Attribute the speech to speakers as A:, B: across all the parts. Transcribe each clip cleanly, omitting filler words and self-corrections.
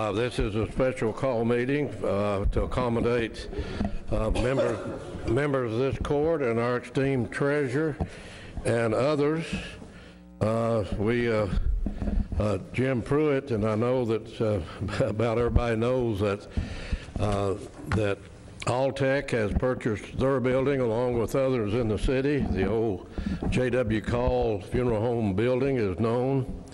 A: This is a special call meeting to accommodate members of this court and our esteemed treasurer and others. Jim Pruitt, and I know that about everybody knows that that Alltech has purchased their building along with others in the city. The old J.W. Call Funeral Home building is known.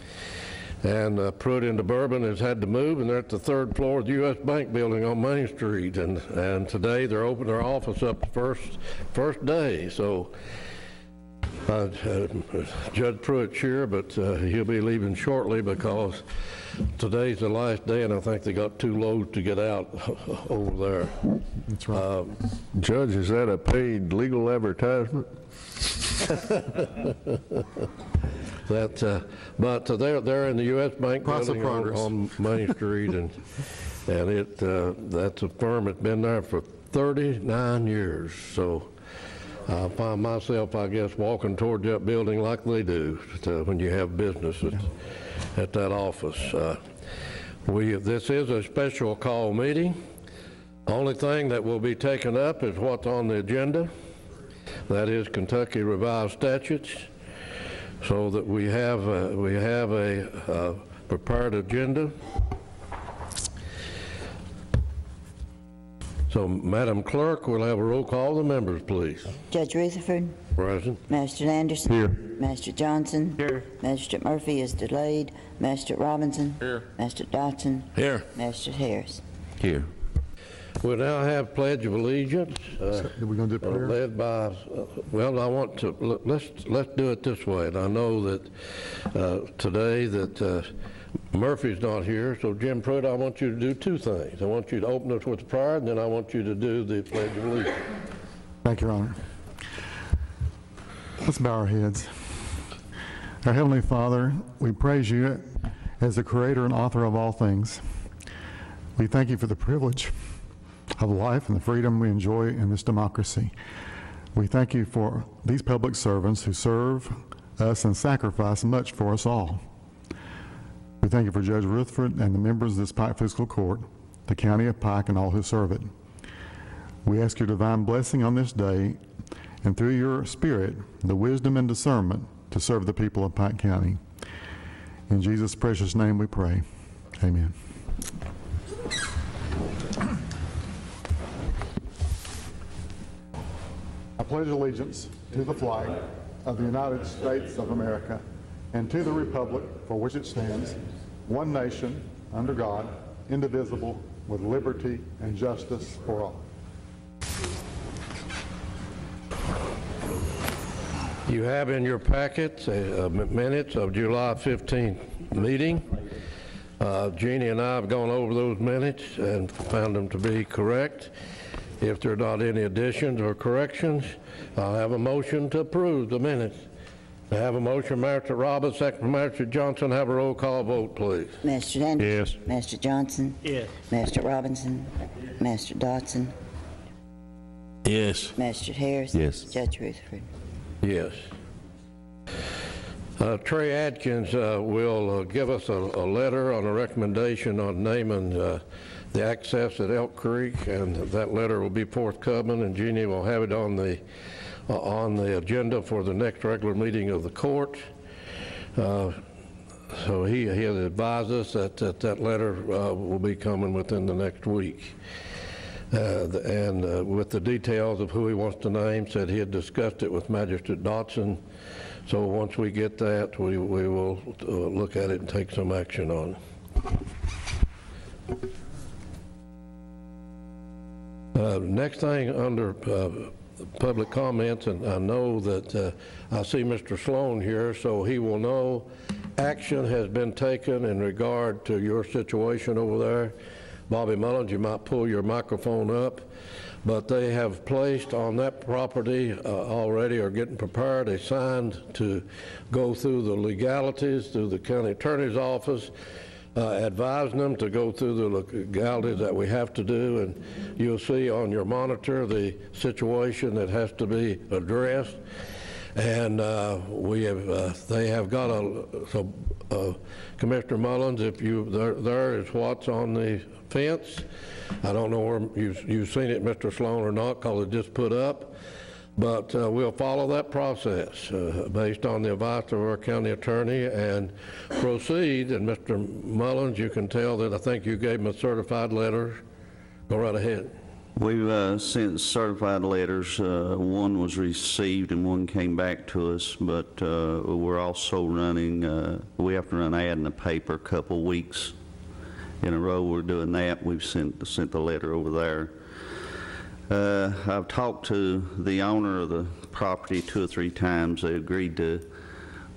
A: And Pruitt into Bourbon has had to move, and they're at the third floor of the U.S. Bank building on Main Street. And today they're opening their office up the first day. So Judge Pruitt's here, but he'll be leaving shortly because today's the last day, and I think they got 2 loads to get out over there.
B: That's right. Judge, is that a paid legal advertisement?
A: But they're in the U.S. Bank building on Main Street, and that's a firm that's been there for 39 years. So I find myself, I guess, walking toward that building like they do when you have business at that office. This is a special call meeting. Only thing that will be taken up is what's on the agenda. That is Kentucky Revised Statutes. So that we have a prepared agenda. So, Madam Clerk, we'll have a roll call of the members, please.
C: Judge Rutherford.
A: Present.
C: Magistrate Anderson.
B: Here.
C: Magistrate Johnson.
B: Here.
C: Magistrate Murphy is delayed. Magistrate Robinson.
B: Here.
C: Magistrate Dotson.
B: Here.
C: Magistrate Harris.
B: Here.
A: We'll now have Pledge of Allegiance.
B: Are we going to do prayer?
A: Led by, well, I want to, let's do it this way. And I know that today that Murphy's not here, so Jim Pruitt, I want you to do 2 things. I want you to open us with prayer, and then I want you to do the Pledge of Allegiance.
B: Thank you, Your Honor. Let's bow our heads. Our Heavenly Father, we praise you as the creator and author of all things. We thank you for the privilege of life and the freedom we enjoy in this democracy. We thank you for these public servants who serve us and sacrifice much for us all. We thank you for Judge Rutherford and the members of this Pike Fiscal Court, the County of Pike, and all who serve it. We ask your divine blessing on this day, and through your Spirit, the wisdom and discernment to serve the people of Pike County. In Jesus' precious name we pray. Amen. I pledge allegiance to the flag of the United States of America and to the republic for which it stands, one nation, under God, indivisible, with liberty and justice for all.
A: You have in your packet minutes of July 15th meeting. Jeannie and I have gone over those minutes and found them to be correct. If there are not any additions or corrections, I'll have a motion to approve the minutes. I have a motion, Magistrate Roberts, second from Magistrate Johnson. Have a roll call vote, please.
C: Magistrate Anderson.
B: Yes.
C: Magistrate Johnson.
D: Yes.
C: Magistrate Robinson. Magistrate Dotson.
D: Yes.
C: Magistrate Harris.
D: Yes.
C: Judge Rutherford.
A: Yes. Trey Adkins will give us a letter on a recommendation on naming the access at Elk Creek, and that letter will be forthcoming, and Jeannie will have it on the agenda for the next regular meeting of the court. So he has advised us that that letter will be coming within the next week. And with the details of who he wants to name, said he had discussed it with Magistrate Dotson. So once we get that, we will look at it and take some action on it. Next thing under public comments, and I know that I see Mr. Sloan here, so he will know action has been taken in regard to your situation over there. Bobby Mullins, you might pull your microphone up, but they have placed on that property already, or getting prepared, a sign to go through the legalities through the county attorney's office, advising them to go through the legalities that we have to do, and you'll see on your monitor the situation that has to be addressed. And we have, they have got so Commissioner Mullins, if there is what's on the fence. I don't know where you've seen it, Mr. Sloan, or not, because it's just put up. But we'll follow that process based on the advice of our county attorney and proceed. And Mr. Mullins, you can tell that I think you gave him a certified letter. Go right ahead.
E: We've sent certified letters. One was received and one came back to us, but we're also running, we have to run an ad in the paper a couple weeks in a row. We're doing that. We've sent the letter over there. I've talked to the owner of the property 2 or 3 times. They agreed to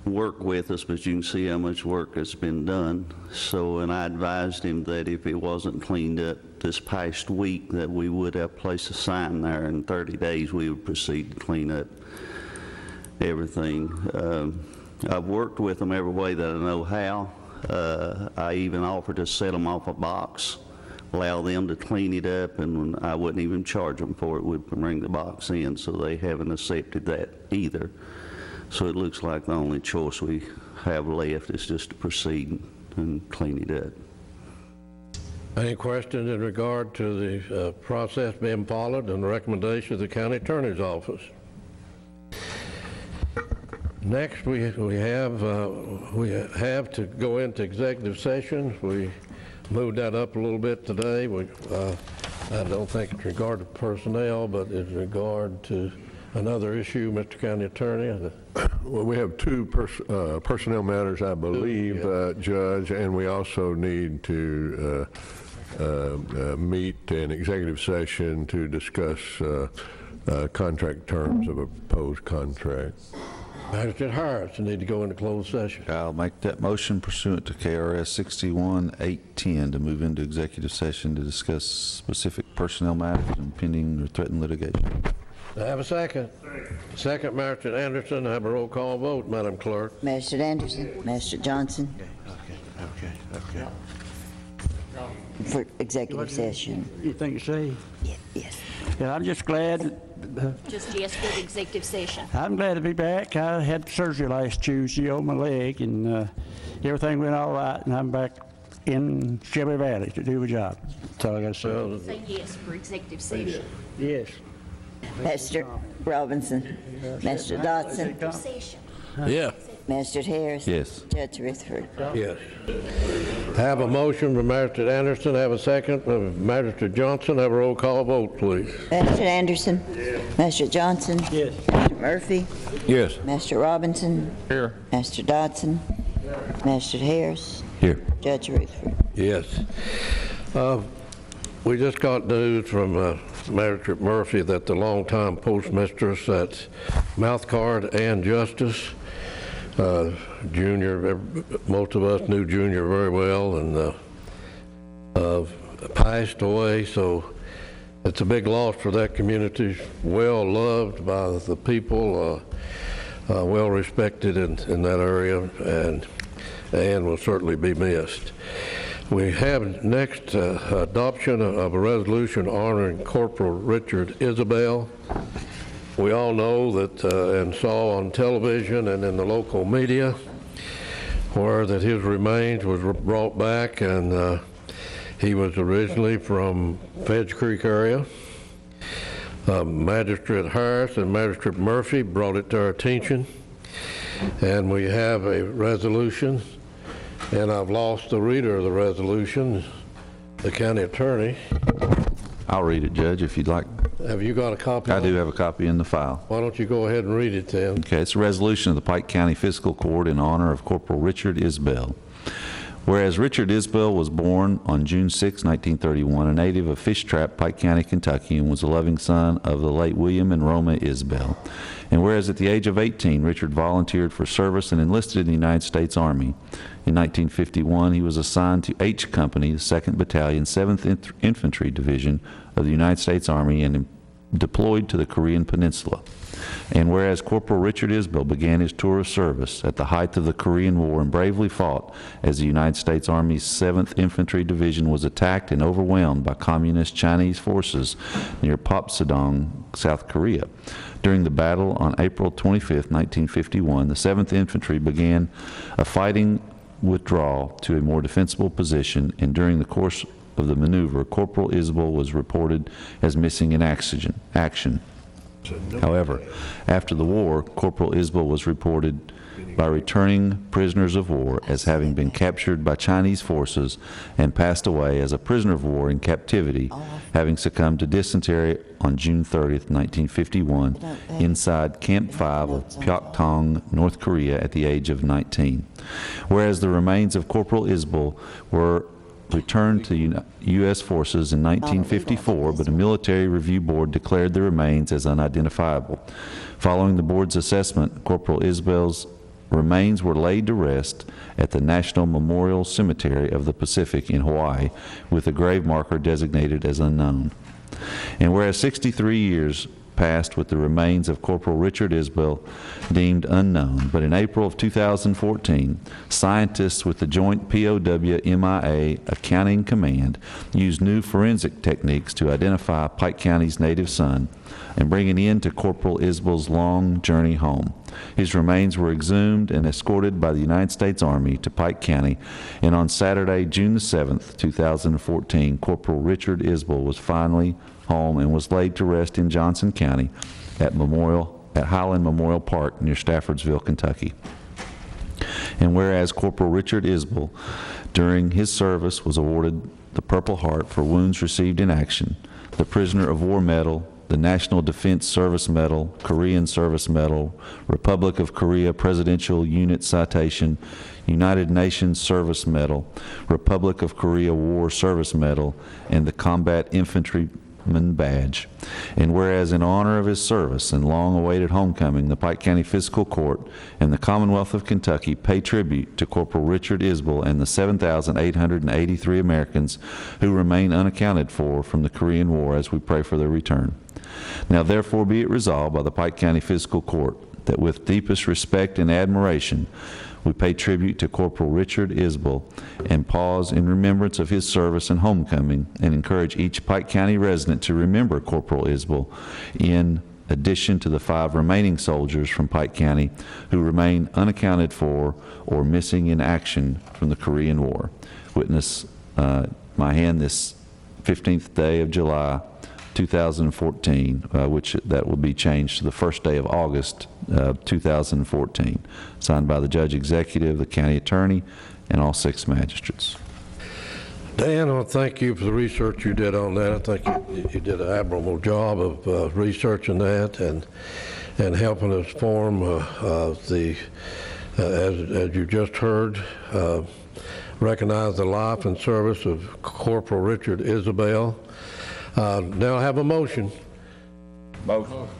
E: work with us, but you can see how much work has been done. So, and I advised him that if it wasn't cleaned up this past week, that we would have placed a sign there. In 30 days, we would proceed to clean up everything. I've worked with them every way that I know how. I even offered to set them off a box, allow them to clean it up, and I wouldn't even charge them for it. We'd bring the box in, so they haven't accepted that either. So it looks like the only choice we have left is just to proceed and clean it up.
A: Any questions in regard to the process being followed and the recommendation of the county attorney's office? Next, we have to go into executive sessions. We moved that up a little bit today. I don't think it's regard to personnel, but in regard to another issue, Mr. County Attorney.
F: Well, we have 2 personnel matters, I believe, Judge, and we also need to meet in executive session to discuss contract terms of a proposed contract.
A: Magistrate Harris, you need to go into closed session.
G: I'll make that motion pursuant to KRS 61-810 to move into executive session to discuss specific personnel matters and pending or threatened litigation.
A: I have a second. Second, Magistrate Anderson. I have a roll call vote, Madam Clerk.
C: Magistrate Anderson, Magistrate Johnson.
D: Okay.
C: For executive session.
H: You think you say?
C: Yes.
H: Yeah, I'm just glad.
I: Just yes for the executive session.
H: I'm glad to be back. I had surgery last Tuesday on my leg, and everything went all right, and I'm back in Shelby Valley to do my job. That's all I got to say.
I: Say yes for executive session.
H: Yes.
C: Master Robinson, Master Dotson,
I: Session.
A: Yeah.
C: Magistrate Harris.
G: Yes.
C: Judge Rutherford.
A: Yes. Have a motion from Magistrate Anderson. Have a second from Magistrate Johnson. Have a roll call vote, please.
C: Magistrate Anderson. Yes. Magistrate Johnson.
H: Yes.
C: Master Murphy.
A: Yes.
C: Master Robinson.
G: Here.
C: Master Dotson. Magistrate Harris.
G: Here.
C: Judge Rutherford.
A: Yes. We just got news from Magistrate Murphy that the longtime postmistress at Mouthguard and Justice, Junior, most of us knew Junior very well, and passed away. So it's a big loss for that community. Well loved by the people, well respected in that area, and will certainly be missed. We have next adoption of a resolution honoring Corporal Richard Isbell. We all know that and saw on television and in the local media where that his remains was brought back, and he was originally from Fedge Creek area. Magistrate Harris and Magistrate Murphy brought it to our attention, and we have a resolution. And I've lost the reader of the resolution, the county attorney.
G: I'll read it, Judge, if you'd like.
A: Have you got a copy?
G: I do have a copy in the file.
A: Why don't you go ahead and read it then?
G: Okay, it's a resolution of the Pike County Fiscal Court in honor of Corporal Richard Isbell. Whereas Richard Isbell was born on June 6, 1931, a native of Fish Trap, Pike County, Kentucky, and was a loving son of the late William and Roma Isbell. And whereas at the age of 18, Richard volunteered for service and enlisted in the United States Army. In 1951, he was assigned to H Company, the 2nd Battalion, 7th Infantry Division of the United States Army, and deployed to the Korean Peninsula. And whereas Corporal Richard Isbell began his tour of service at the height of the Korean War and bravely fought as the United States Army's 7th Infantry Division was attacked and overwhelmed by communist Chinese forces near Popsadong, South Korea. During the battle on April 25, 1951, the 7th Infantry began a fighting withdrawal to a more defensible position, and during the course of the maneuver, Corporal Isbell was reported as missing in action. However, after the war, Corporal Isbell was reported by returning prisoners of war as having been captured by Chinese forces and passed away as a prisoner of war in captivity, having succumbed to dysentery on June 30th, 1951, inside Camp 5 of Pyeongtaung, North Korea, at the age of 19. Whereas the remains of Corporal Isbell were returned to U.S. forces in 1954, but a military review board declared the remains as unidentifiable. Following the board's assessment, Corporal Isbell's remains were laid to rest at the National Memorial Cemetery of the Pacific in Hawaii, with a grave marker designated as unknown. And whereas 63 years passed with the remains of Corporal Richard Isbell deemed unknown, but in April of 2014, scientists with the Joint POW-MIA Accounting Command used new forensic techniques to identify Pike County's native son and bring an end to Corporal Isbell's long journey home. His remains were exhumed and escorted by the United States Army to Pike County, and on Saturday, June the 7th, 2014, Corporal Richard Isbell was finally home and was laid to rest in Johnson County at Highland Memorial Park near Staffordsville, Kentucky. And whereas Corporal Richard Isbell, during his service, was awarded the Purple Heart for wounds received in action, the Prisoner of War Medal, the National Defense Service Medal, Korean Service Medal, Republic of Korea Presidential Unit Citation, United Nations Service Medal, Republic of Korea War Service Medal, and the Combat Infantryman Badge. And whereas in honor of his service and long-awaited homecoming, the Pike County Fiscal Court and the Commonwealth of Kentucky pay tribute to Corporal Richard Isbell and the 7,883 Americans who remain unaccounted for from the Korean War, as we pray for their return. Now therefore be it resolved by the Pike County Fiscal Court that with deepest respect and admiration we pay tribute to Corporal Richard Isbell and pause in remembrance of his service and homecoming, and encourage each Pike County resident to remember Corporal Isbell in addition to the 5 remaining soldiers from Pike County who remain unaccounted for or missing in action from the Korean War. Witness my hand this 15th day of July 2014, which that will be changed to the first day of August 2014. Signed by the Judge Executive, the County Attorney, and all 6 magistrates.
A: Dan, I want to thank you for the research you did on that. I think you did an admirable job of researching that and helping us form as you just heard, recognize the life and service of Corporal Richard Isbell. Now I have a motion.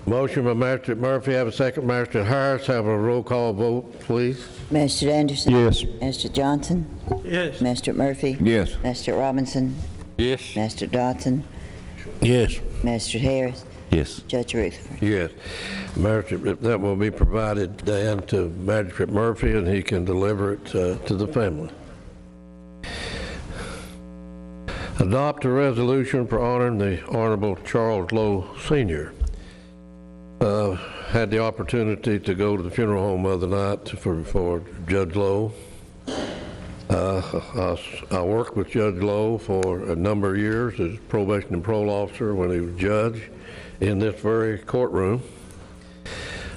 A: Motion by Magistrate Murphy. Have a second. Magistrate Harris. Have a roll call vote, please.
C: Magistrate Anderson?
B: Yes.
C: Magistrate Johnson?
H: Yes.
C: Magistrate Murphy?
F: Yes.
C: Magistrate Robinson?
D: Yes.
C: Magistrate Dodson?
A: Yes.
C: Magistrate Harris?
G: Yes.
C: Judge Rutherford?
A: Yes. Magistrate, that will be provided, Dan, to Magistrate Murphy, and he can deliver it to the family. Adopt a resolution for honoring the Honorable Charles Lowe Sr. Had the opportunity to go to the funeral home the other night for Judge Lowe. I worked with Judge Lowe for a number of years as probation and parole officer when he was judge in this very courtroom.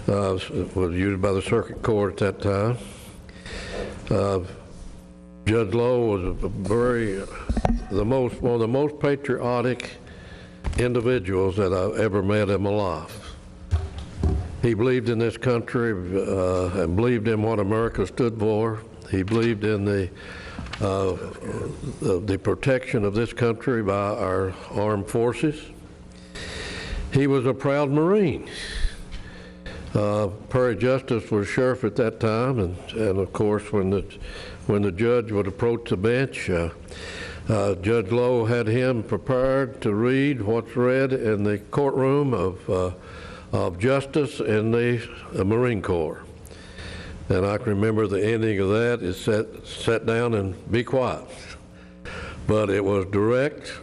A: It was used by the circuit court at that time. Judge Lowe was one of the most patriotic individuals that I've ever met in my life. He believed in this country and believed in what America stood for. He believed in the protection of this country by our armed forces. He was a proud Marine. Prairie Justice was sheriff at that time, and of course when the judge would approach the bench, Judge Lowe had him prepared to read what's read in the courtroom of justice in the Marine Corps. And I can remember the ending of that is sit down and be quiet. But it was direct.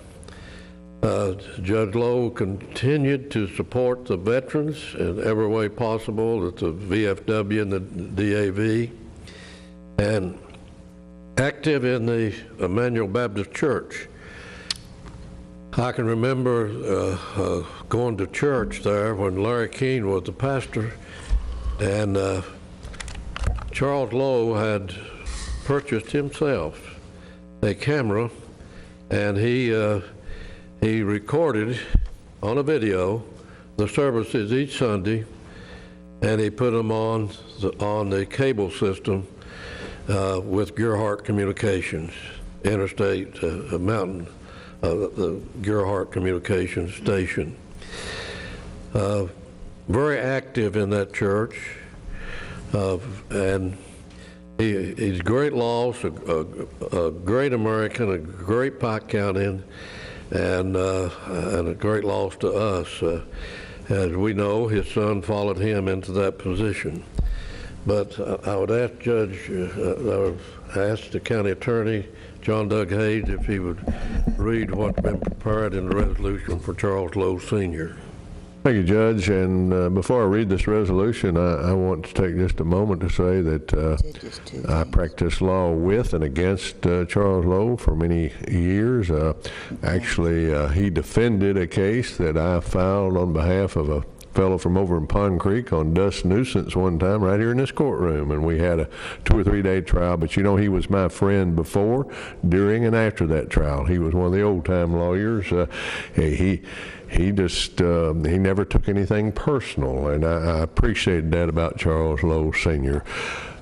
A: Judge Lowe continued to support the veterans in every way possible at the VFW and the DAV, and active in the Emmanuel Baptist Church. I can remember going to church there when Larry Keene was the pastor, and Charles Lowe had purchased himself a camera, and he recorded on a video the services each Sunday, and he put them on the cable system with Gearhart Communications, Interstate Mountain, the Gearhart Communications station. Very active in that church, and he's a great loss, a great American, a great Pike County, and a great loss to us. As we know, his son followed him into that position. But I would ask ask the county attorney, John Doug Hayes, if he would read what's been prepared in the resolution for Charles Lowe Sr.
F: Thank you, Judge. And before I read this resolution, I want to take just a moment to say that I practiced law with and against Charles Lowe for many years. Actually, he defended a case that I filed on behalf of a fellow from over in Pond Creek on dust nuisance one time right here in this courtroom, and we had a 2 or 3 day trial. But you know, he was my friend before, during, and after that trial. He was one of the old time lawyers. He never took anything personal, and I appreciated that about Charles Lowe Sr.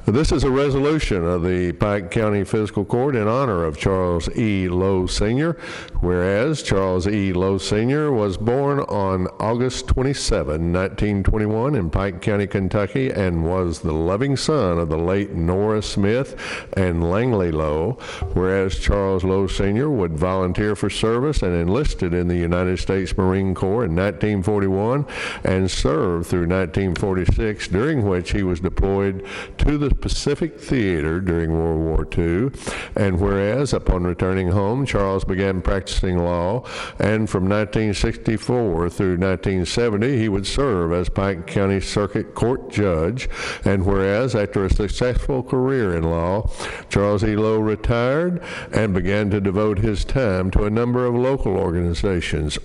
F: This is a resolution of the Pike County Fiscal Court in honor of Charles E. Lowe Sr., whereas Charles E. Lowe Sr. was born on August 27, 1921 in Pike County, Kentucky, and was the loving son of the late Nora Smith and Langley Lowe, whereas Charles Lowe Sr. would volunteer for service and enlisted in the United States Marine Corps in 1941 and served through 1946, during which he was deployed to the Pacific Theater during World War II, and whereas upon returning home, Charles began practicing law, and from 1964 through 1970, he would serve as Pike County Circuit Court Judge, and whereas after a successful career in law, Charles E. Lowe retired and began to devote his time to a number of local organizations.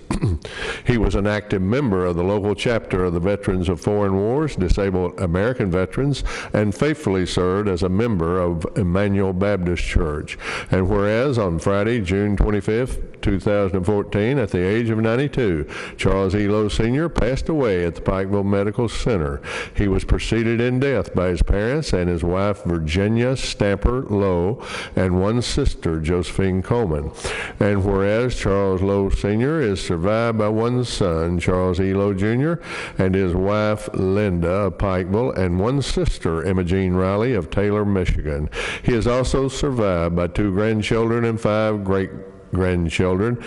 F: He was an active member of the local chapter of the Veterans of Foreign Wars, Disabled American Veterans, and faithfully served as a member of Emmanuel Baptist Church. And whereas on Friday, June 25th, 2014, at the age of 92, Charles E. Lowe Sr. passed away at the Pikeville Medical Center. He was preceded in death by his parents and his wife, Virginia Stamper Lowe, and one sister, Josephine Coleman. And whereas Charles Lowe Sr. is survived by one son, Charles E. Lowe Jr., and his wife, Linda of Pikeville, and one sister, Imogene Riley of Taylor, Michigan. He is also survived by 2 grandchildren and 5 great-grandchildren,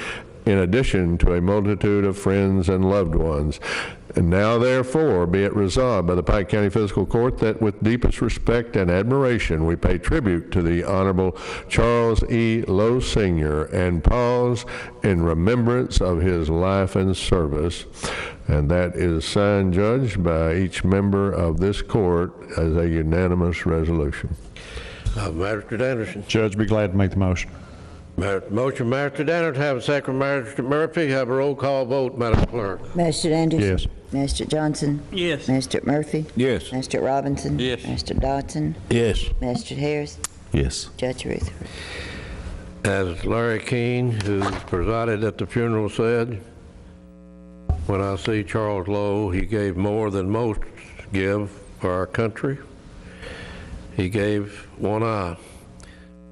F: in addition to a multitude of friends and loved ones. And now, therefore, be it resolved by the Pike County Fiscal Court that with deepest respect and admiration we pay tribute to the Honorable Charles E. Lowe Sr. and pause in remembrance of his life and service. And that is signed, Judge, by each member of this court as a unanimous resolution.
A: Magistrate Anderson.
B: Judge, be glad to make the motion.
A: Motion, Magistrate Anderson. Have a second, Magistrate Murphy. Have a roll call vote, Madam Clerk.
C: Magistrate Anderson.
B: Yes.
C: Magistrate Johnson.
H: Yes.
C: Magistrate Murphy.
D: Yes.
C: Magistrate Robinson.
H: Yes.
C: Magistrate Dodson.
D: Yes.
C: Magistrate Harris.
G: Yes.
C: Judge Ruth.
A: As Larry Keene, who presided at the funeral, said, when I see Charles Lowe, he gave more than most give for our country. He gave one eye.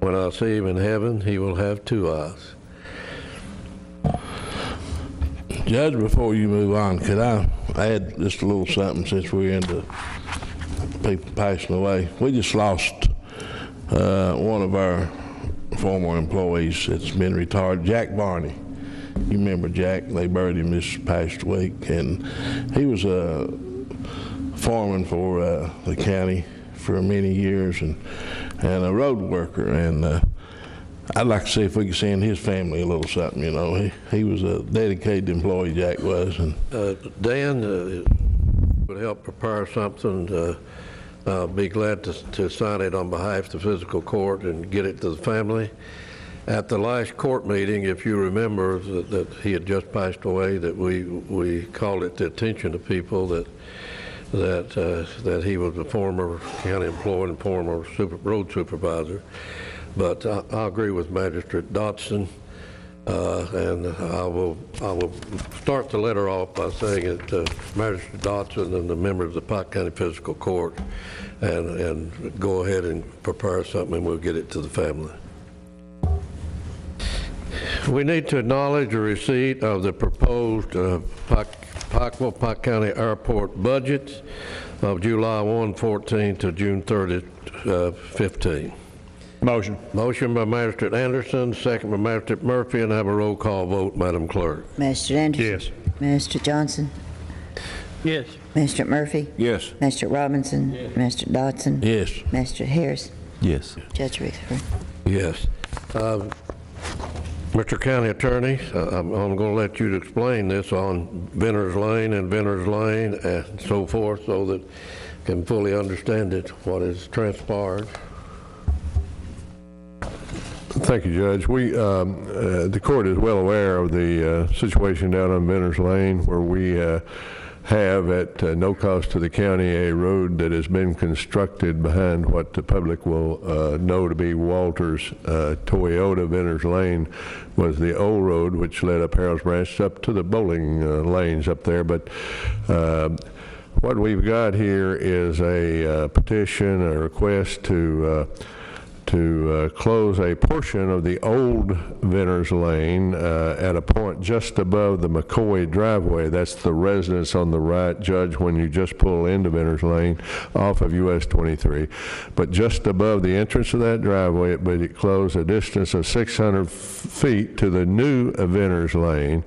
A: When I see him in heaven, he will have 2 eyes.
D: Judge, before you move on, could I add just a little something since we're into people passing away? We just lost one of our former employees that's been retired, Jack Barney. You remember Jack? They buried him this past week, and he was a foreman for the county for many years and a road worker. And I'd like to see if we could send his family a little something, you know. He was a dedicated employee, Jack was. And
A: Dan would help prepare something. Be glad to sign it on behalf of the fiscal court and get it to the family. At the last court meeting, if you remember that he had just passed away, that we called it to attention to people that he was a former county employee and former road supervisor. But I agree with Magistrate Dotson, and I will start the letter off by saying it to Magistrate Dotson and the members of the Pike County Fiscal Court, and go ahead and prepare something, and we'll get it to the family. We need to acknowledge the receipt of the proposed Pike County Airport budget of July 1, 14 to June 30, 15.
J: Motion.
A: Motion by Magistrate Anderson, second by Magistrate Murphy, and have a roll call vote, Madam Clerk.
C: Magistrate Anderson?
J: Yes.
C: Magistrate Johnson?
H: Yes.
C: Magistrate Murphy?
J: Yes.
C: Magistrate Robinson? Yes. Magistrate Dodson?
D: yes,
C: Magistrate Harris?
G: Yes.
C: Judge Rixford?
A: Yes. Mr. County Attorney, I'm going to let you to explain this on Venters Lane and so forth, so that can fully understand it, what has transpired.
F: Thank you, Judge. The court is well aware of the situation down on Venters Lane, where we have, at no cost to the county, a road that has been constructed behind what the public will know to be Walter's Toyota. Venters Lane was the old road which led up Harold's Branch up to the bowling lanes up there. But what we've got here is a petition, a request to close a portion of the old Venters Lane at a point just above the McCoy driveway. That's the residence on the right, Judge, when you just pull into Venters Lane off of US 23. But just above the entrance of that driveway, it closed a distance of 600 feet to the new Venters Lane.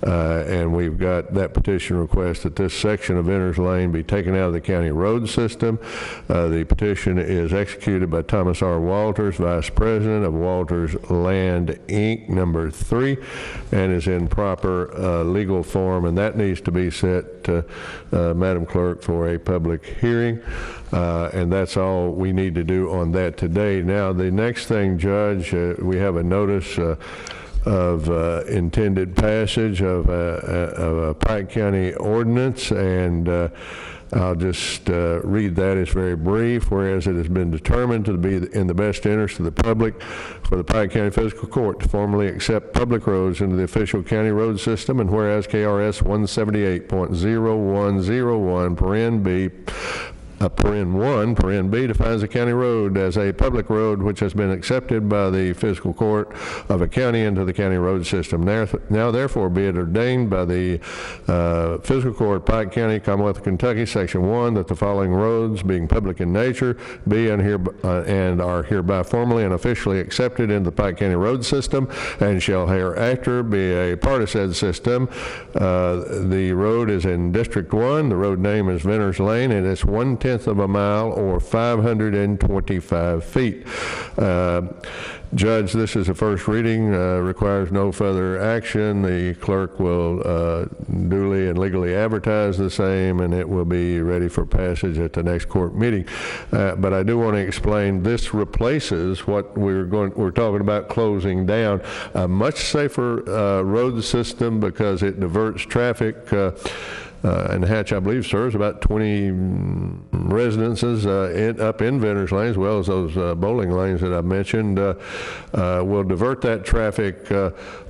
F: And we've got that petition request that this section of Venters Lane be taken out of the county road system. The petition is executed by Thomas R. Walters, Vice President of Walters Land, Inc., number 3, and is in proper legal form, and that needs to be set, Madam Clerk, for a public hearing. And that's all we need to do on that today. Now, the next thing, Judge, we have a notice of intended passage of a Pike County ordinance, and I'll just read that. It's very brief. Whereas it has been determined to be in the best interest of the public for the Pike County Fiscal Court to formally accept public roads into the official county road system, and whereas KRS 178.0101 (paren B) Paren B defines a county road as a public road which has been accepted by the fiscal court of a county into the county road system. Now therefore be it ordained by the fiscal court, Pike County, Commonwealth of Kentucky, Section 1, that the following roads, being public in nature, be and are hereby formally and officially accepted into the Pike County road system, and shall hereafter be a part of said system. The road is in District 1. The road name is Venters Lane, and it's 1/10 of a mile, or 525 feet. Judge, this is a first reading, requires no further action. The clerk will duly and legally advertise the same, and it will be ready for passage at the next court meeting. But I do want to explain, this replaces what we're talking about closing down, a much safer road system, because it diverts traffic. And Hatch, I believe, serves about 20 residences up in Venters Lane, as well as those bowling lanes that I mentioned. Will divert that traffic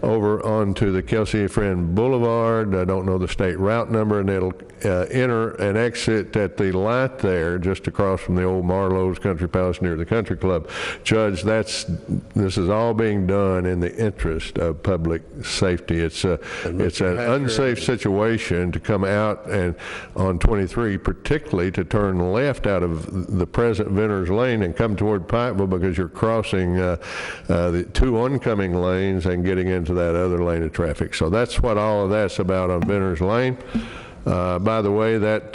F: over onto the Kelsey Friend Boulevard. I don't know the state route number, and it'll enter and exit at the light there, just across from the old Marlowe's Country Palace near the Country Club. Judge, this is all being done in the interest of public safety. It's an unsafe situation to come out out and on 23, particularly to turn left out of the present Venters Lane and come toward Pikeville, because you're crossing the two oncoming lanes and getting into that other lane of traffic. So that's what all of that's about on Venters Lane. By the way, that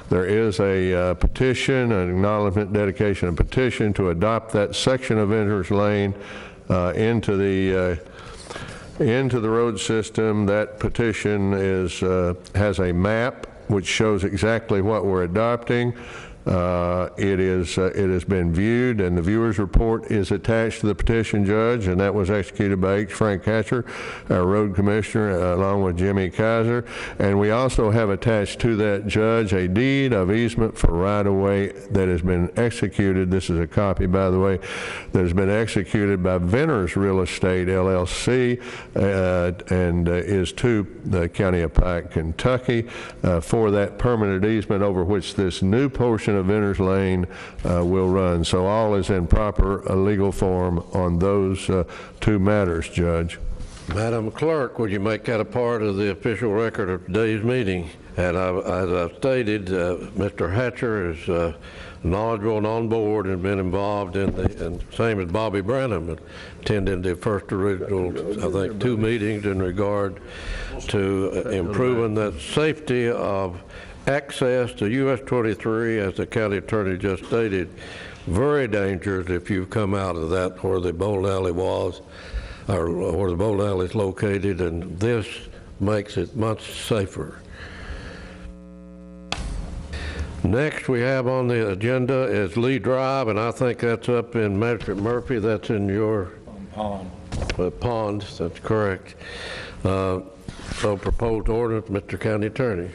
F: there is a petition, an acknowledgement, dedication, and petition to adopt that section of Venters Lane into the road system. That petition has a map which shows exactly what we're adopting. It has been viewed, and the viewer's report is attached to the petition, Judge, and that was executed by H. Frank Hatcher, our road commissioner, along with Jimmy Kaiser. And we also have attached to that, Judge, a deed of easement for right-of-way that has been executed. This is a copy, by the way, that has been executed by Venters Real Estate, LLC, and is to the County of Pike, Kentucky, for that permanent easement over which this new portion of Venters Lane will run. So all is in proper legal form on those two matters, Judge.
A: Madam Clerk, would you make that a part of the official record of today's meeting? And as I stated, Mr. Hatcher is knowledgeable and on board and been involved in and same as Bobby Branham, attending the first original, I think, 2 meetings in regard to improving the safety of access to US 23, as the county attorney just stated. Very dangerous if you've come out of that where the bowling alley was, or where the bowling alley is located, and this makes it much safer. Next we have on the agenda is Lee Drive, and I think that's up in Magistrate Murphy. That's in your pond. Pond, that's correct. So proposed ordinance, Mr. County Attorney.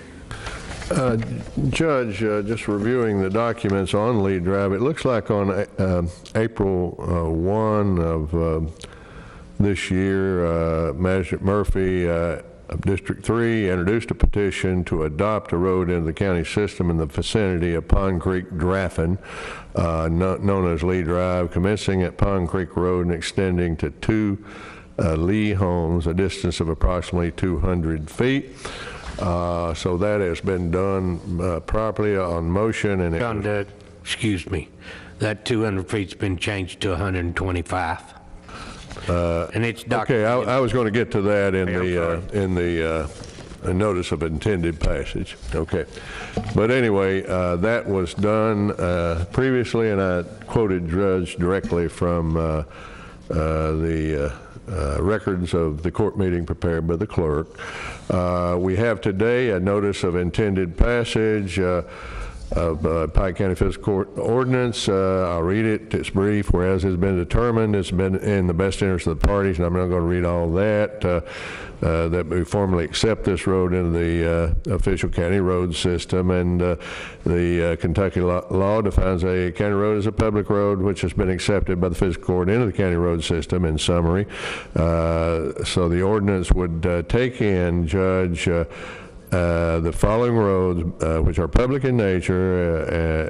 F: Judge, just reviewing the documents on Lee Drive, it looks like on April 1 of this year, Magistrate Murphy of District 3 introduced a petition to adopt a road into the county system in the vicinity of Pond Creek, Draffin, known as Lee Drive, commencing at Pond Creek Road and extending to 2 Lee homes, a distance of approximately 200 feet. So that has been done properly on motion. And
J: John Doug, excuse me, that 200 feet's been changed to 125. And it's
F: okay. I was going to get to that in the notice of intended passage. Okay, but anyway, that was done previously, and I quoted Judge directly from the records of the court meeting prepared by the clerk. We have today a notice of intended passage of Pike County Fiscal Court ordinance. I'll read it. It's brief. Whereas it's been determined it's been in the best interest of the parties, and I'm not going to read all that, that we formally accept this road into the official county road system, and the Kentucky law defines a county road as a public road which has been accepted by the fiscal court into the county road system, in summary. So the ordinance would take in, Judge, the following roads, which are public in nature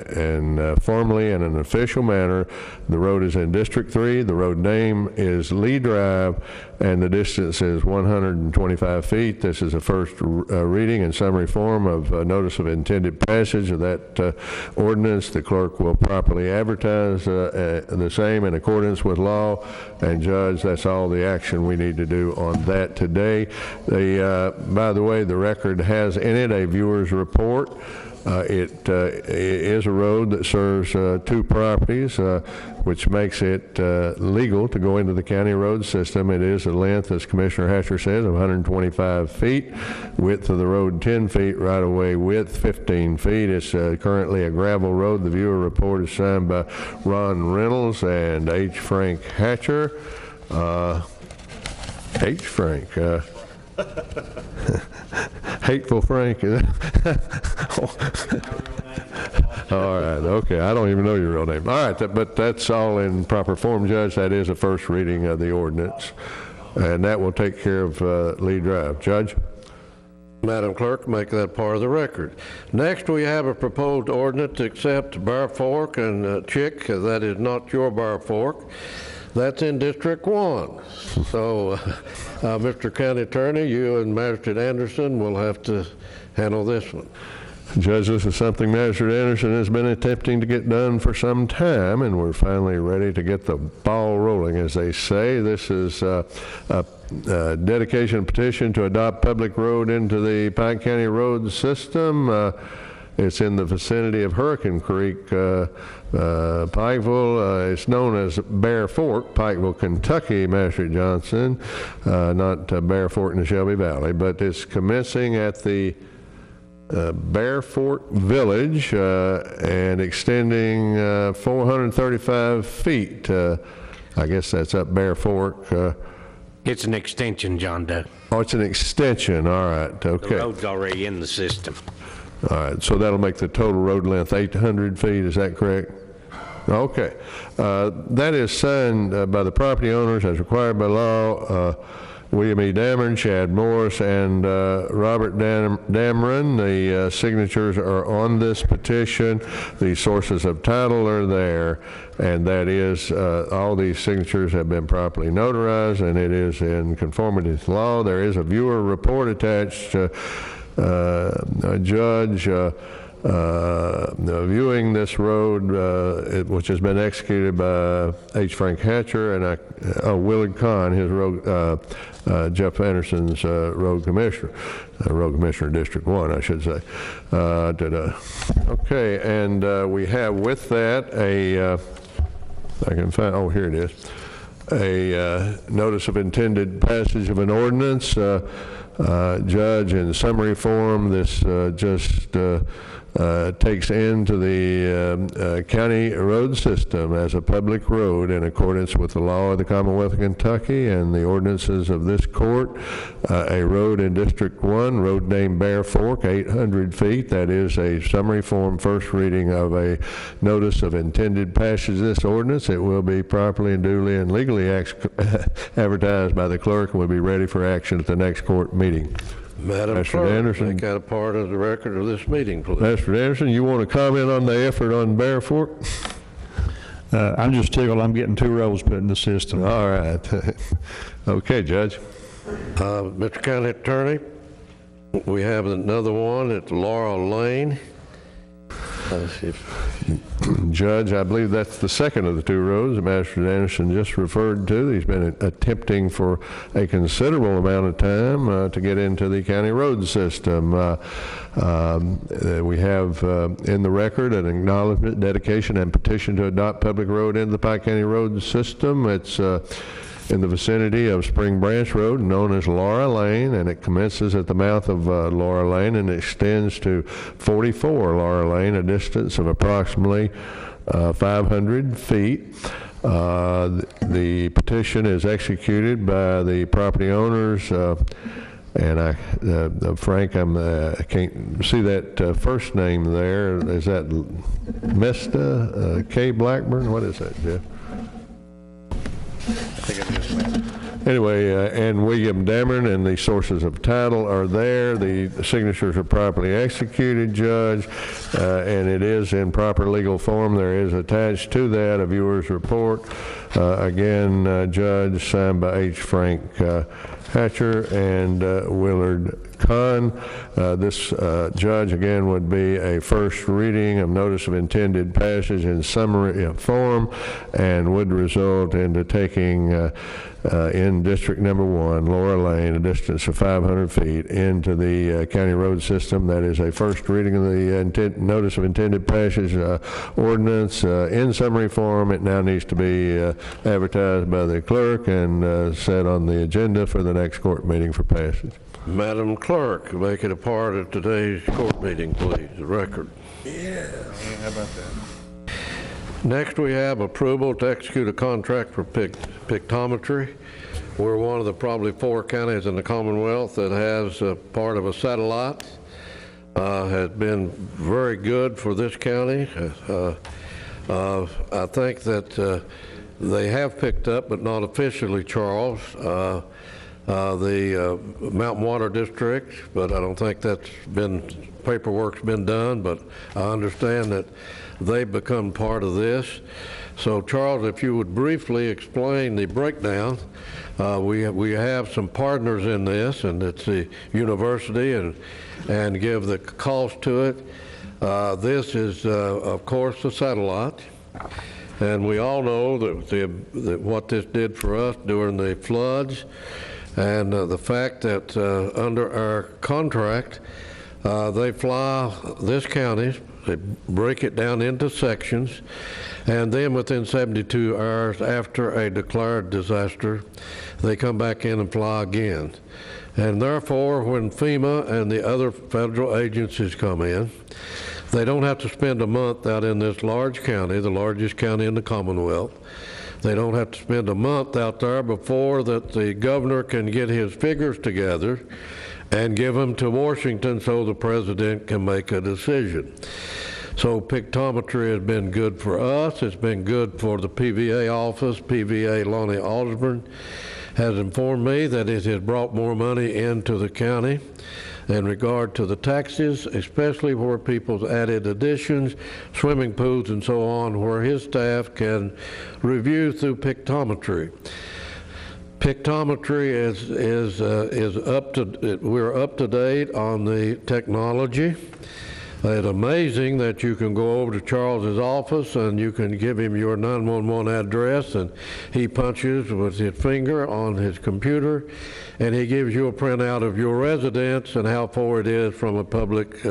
F: and formally in an official manner. The road is in District 3. The road name is Lee Drive, and the distance is 125 feet. This is a first reading in summary form of notice of intended passage of that ordinance. The clerk will properly advertise the same in accordance with law. And Judge, that's all the action we need to do on that today. By the way, the record has in it a viewer's report. It is a road that serves 2 properties, which makes it legal to go into the county road system. It is a length, as Commissioner Hatcher says, of 125 feet, width of the road 10 feet, right-of-way width 15 feet. It's currently a gravel road. The viewer report is signed by Ron Reynolds and H. Frank Hatcher. H. Frank. Hateful Frank. All right, okay, I don't even know your real name. All right, but that's all in proper form, Judge. That is a first reading of the ordinance, and that will take care of Lee Drive. Judge?
A: Madam Clerk, make that part of the record. Next, we have a proposed ordinance to accept Bear Fork and Chick. That is not your Bear Fork. That's in District 1. So, Mr. County Attorney, you and Magistrate Anderson will have to handle this one.
F: Judge, this is something Magistrate Anderson has been attempting to get done for some time, and we're finally ready to get the ball rolling, as they say. This is a dedication petition to adopt public road into the Pike County road system. It's in the vicinity of Hurricane Creek, Pikeville. It's known as Bear Fork, Pikeville, Kentucky, Magistrate Johnson, not Bear Fork in the Shelby Valley, but it's commencing at the Bear Fork Village and extending 435 feet. I guess that's up Bear Fork.
J: It's an extension, John Doe.
F: Oh, it's an extension. All right. Okay.
J: The road's already in the system.
F: All right. So that'll make the total road length 800 feet. Is that correct? Okay. That is signed by the property owners as required by law. William E. Dameron, Chad Morris, and Robert Dameron. The signatures are on this petition. The sources of title are there, and that is, all these signatures have been properly notarized, and it is in conformity with law. There is a viewer report attached. A judge viewing this road, which has been executed by H. Frank Hatcher and Willard Kahn, his road, Jeff Anderson's road commissioner District 1, I should say. Okay, and we have with that I can find, oh, here it is, a notice of intended passage of an ordinance. Judge, in summary form, this just takes into the county road system as a public road in accordance with the law of the Commonwealth of Kentucky and the ordinances of this court. A road in District 1, road named Bear Fork, 800 feet. That is a summary form first reading of a notice of intended passage of this ordinance. It will be properly and duly and legally advertised by the clerk and will be ready for action at the next court meeting.
A: Madam Clerk,
F: Anderson,
A: make that a part of the record of this meeting, please.
F: Mr. Anderson, you want to comment on the effort on Bear Fork?
K: I'm just tickled I'm getting 2 roads put in the system.
F: All right. Okay, Judge.
A: Mr. County Attorney, we have another one at Laura Lane.
F: Judge, I believe that's the second of the 2 roads that Magistrate Anderson just referred to. He's been attempting for a considerable amount of time to get into the county road system. We have in the record an acknowledgement, dedication, and petition to adopt public road into the Pike County road system. It's in the vicinity of Spring Branch Road, known as Laura Lane, and it commences at the mouth of Laura Lane and extends to 44 Laura Lane, a distance of approximately 500 feet. The petition is executed by the property owners, and Frank, I can't see that first name there. Is that Mesta K. Blackburn? What is that, Jeff? Anyway, and William Dameron, and the sources of title are there. The signatures are properly executed, Judge, and it is in proper legal form. There is attached to that a viewer's report. Again, Judge, signed by H. Frank Hatcher and Willard Kahn. This, Judge, again, would be a first reading of notice of intended passage in summary form and would result into taking in District Number 1, Laura Lane, a distance of 500 feet into the county road system. That is a first reading of the notice of intended passage ordinance in summary form. It now needs to be advertised by the clerk and set on the agenda for the next court meeting for passage.
A: Madam Clerk, make it a part of today's court meeting, please, the record.
F: Yeah, how about that?
A: Next, we have approval to execute a contract for pictometry. We're one of the probably 4 counties in the Commonwealth that has a part of a satellite. Has been very good for this county. I think that they have picked up, but not officially, Charles, the Mountain Water District, but I don't think that's been, paperwork's been done, but I understand that they've become part of this. So Charles, if you would briefly explain the breakdown. We have some partners in this, and it's the university, and give the cost to it. This is, of course, the satellite. And we all know that what this did for us during the floods, and the fact that under our contract, they fly this county, they break it down into sections, and then within 72 hours after a declared disaster, they come back in and fly again. And therefore, when FEMA and the other federal agencies come in, they don't have to spend a month out in this large county, the largest county in the Commonwealth. They don't have to spend a month out there before that the governor can get his figures together and give them to Washington so the president can make a decision. So pictometry has been good for us. It's been good for the PVA office. PVA Lonnie Osborne has informed me that it has brought more money into the county in regard to the taxes, especially where people's added additions, swimming pools and so on, where his staff can review through pictometry. Pictometry is up to, we're up to date on the technology. It's amazing that you can go over to Charles's office and you can give him your 911 address, and he punches with his finger on his computer, and he gives you a printout of your residence and how far it is from a public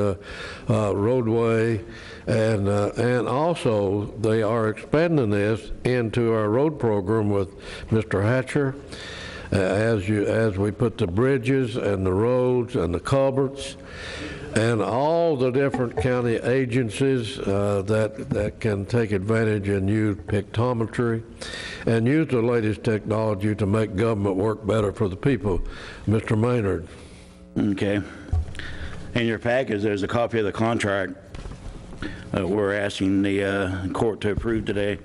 A: roadway. And also, they are expanding this into our road program with Mr. Hatcher. As we put the bridges and the roads and the culverts and all the different county agencies that can take advantage and use pictometry and use the latest technology to make government work better for the people. Mr. Maynard.
L: Okay. In your package, there's a copy of the contract that we're asking the court to approve today.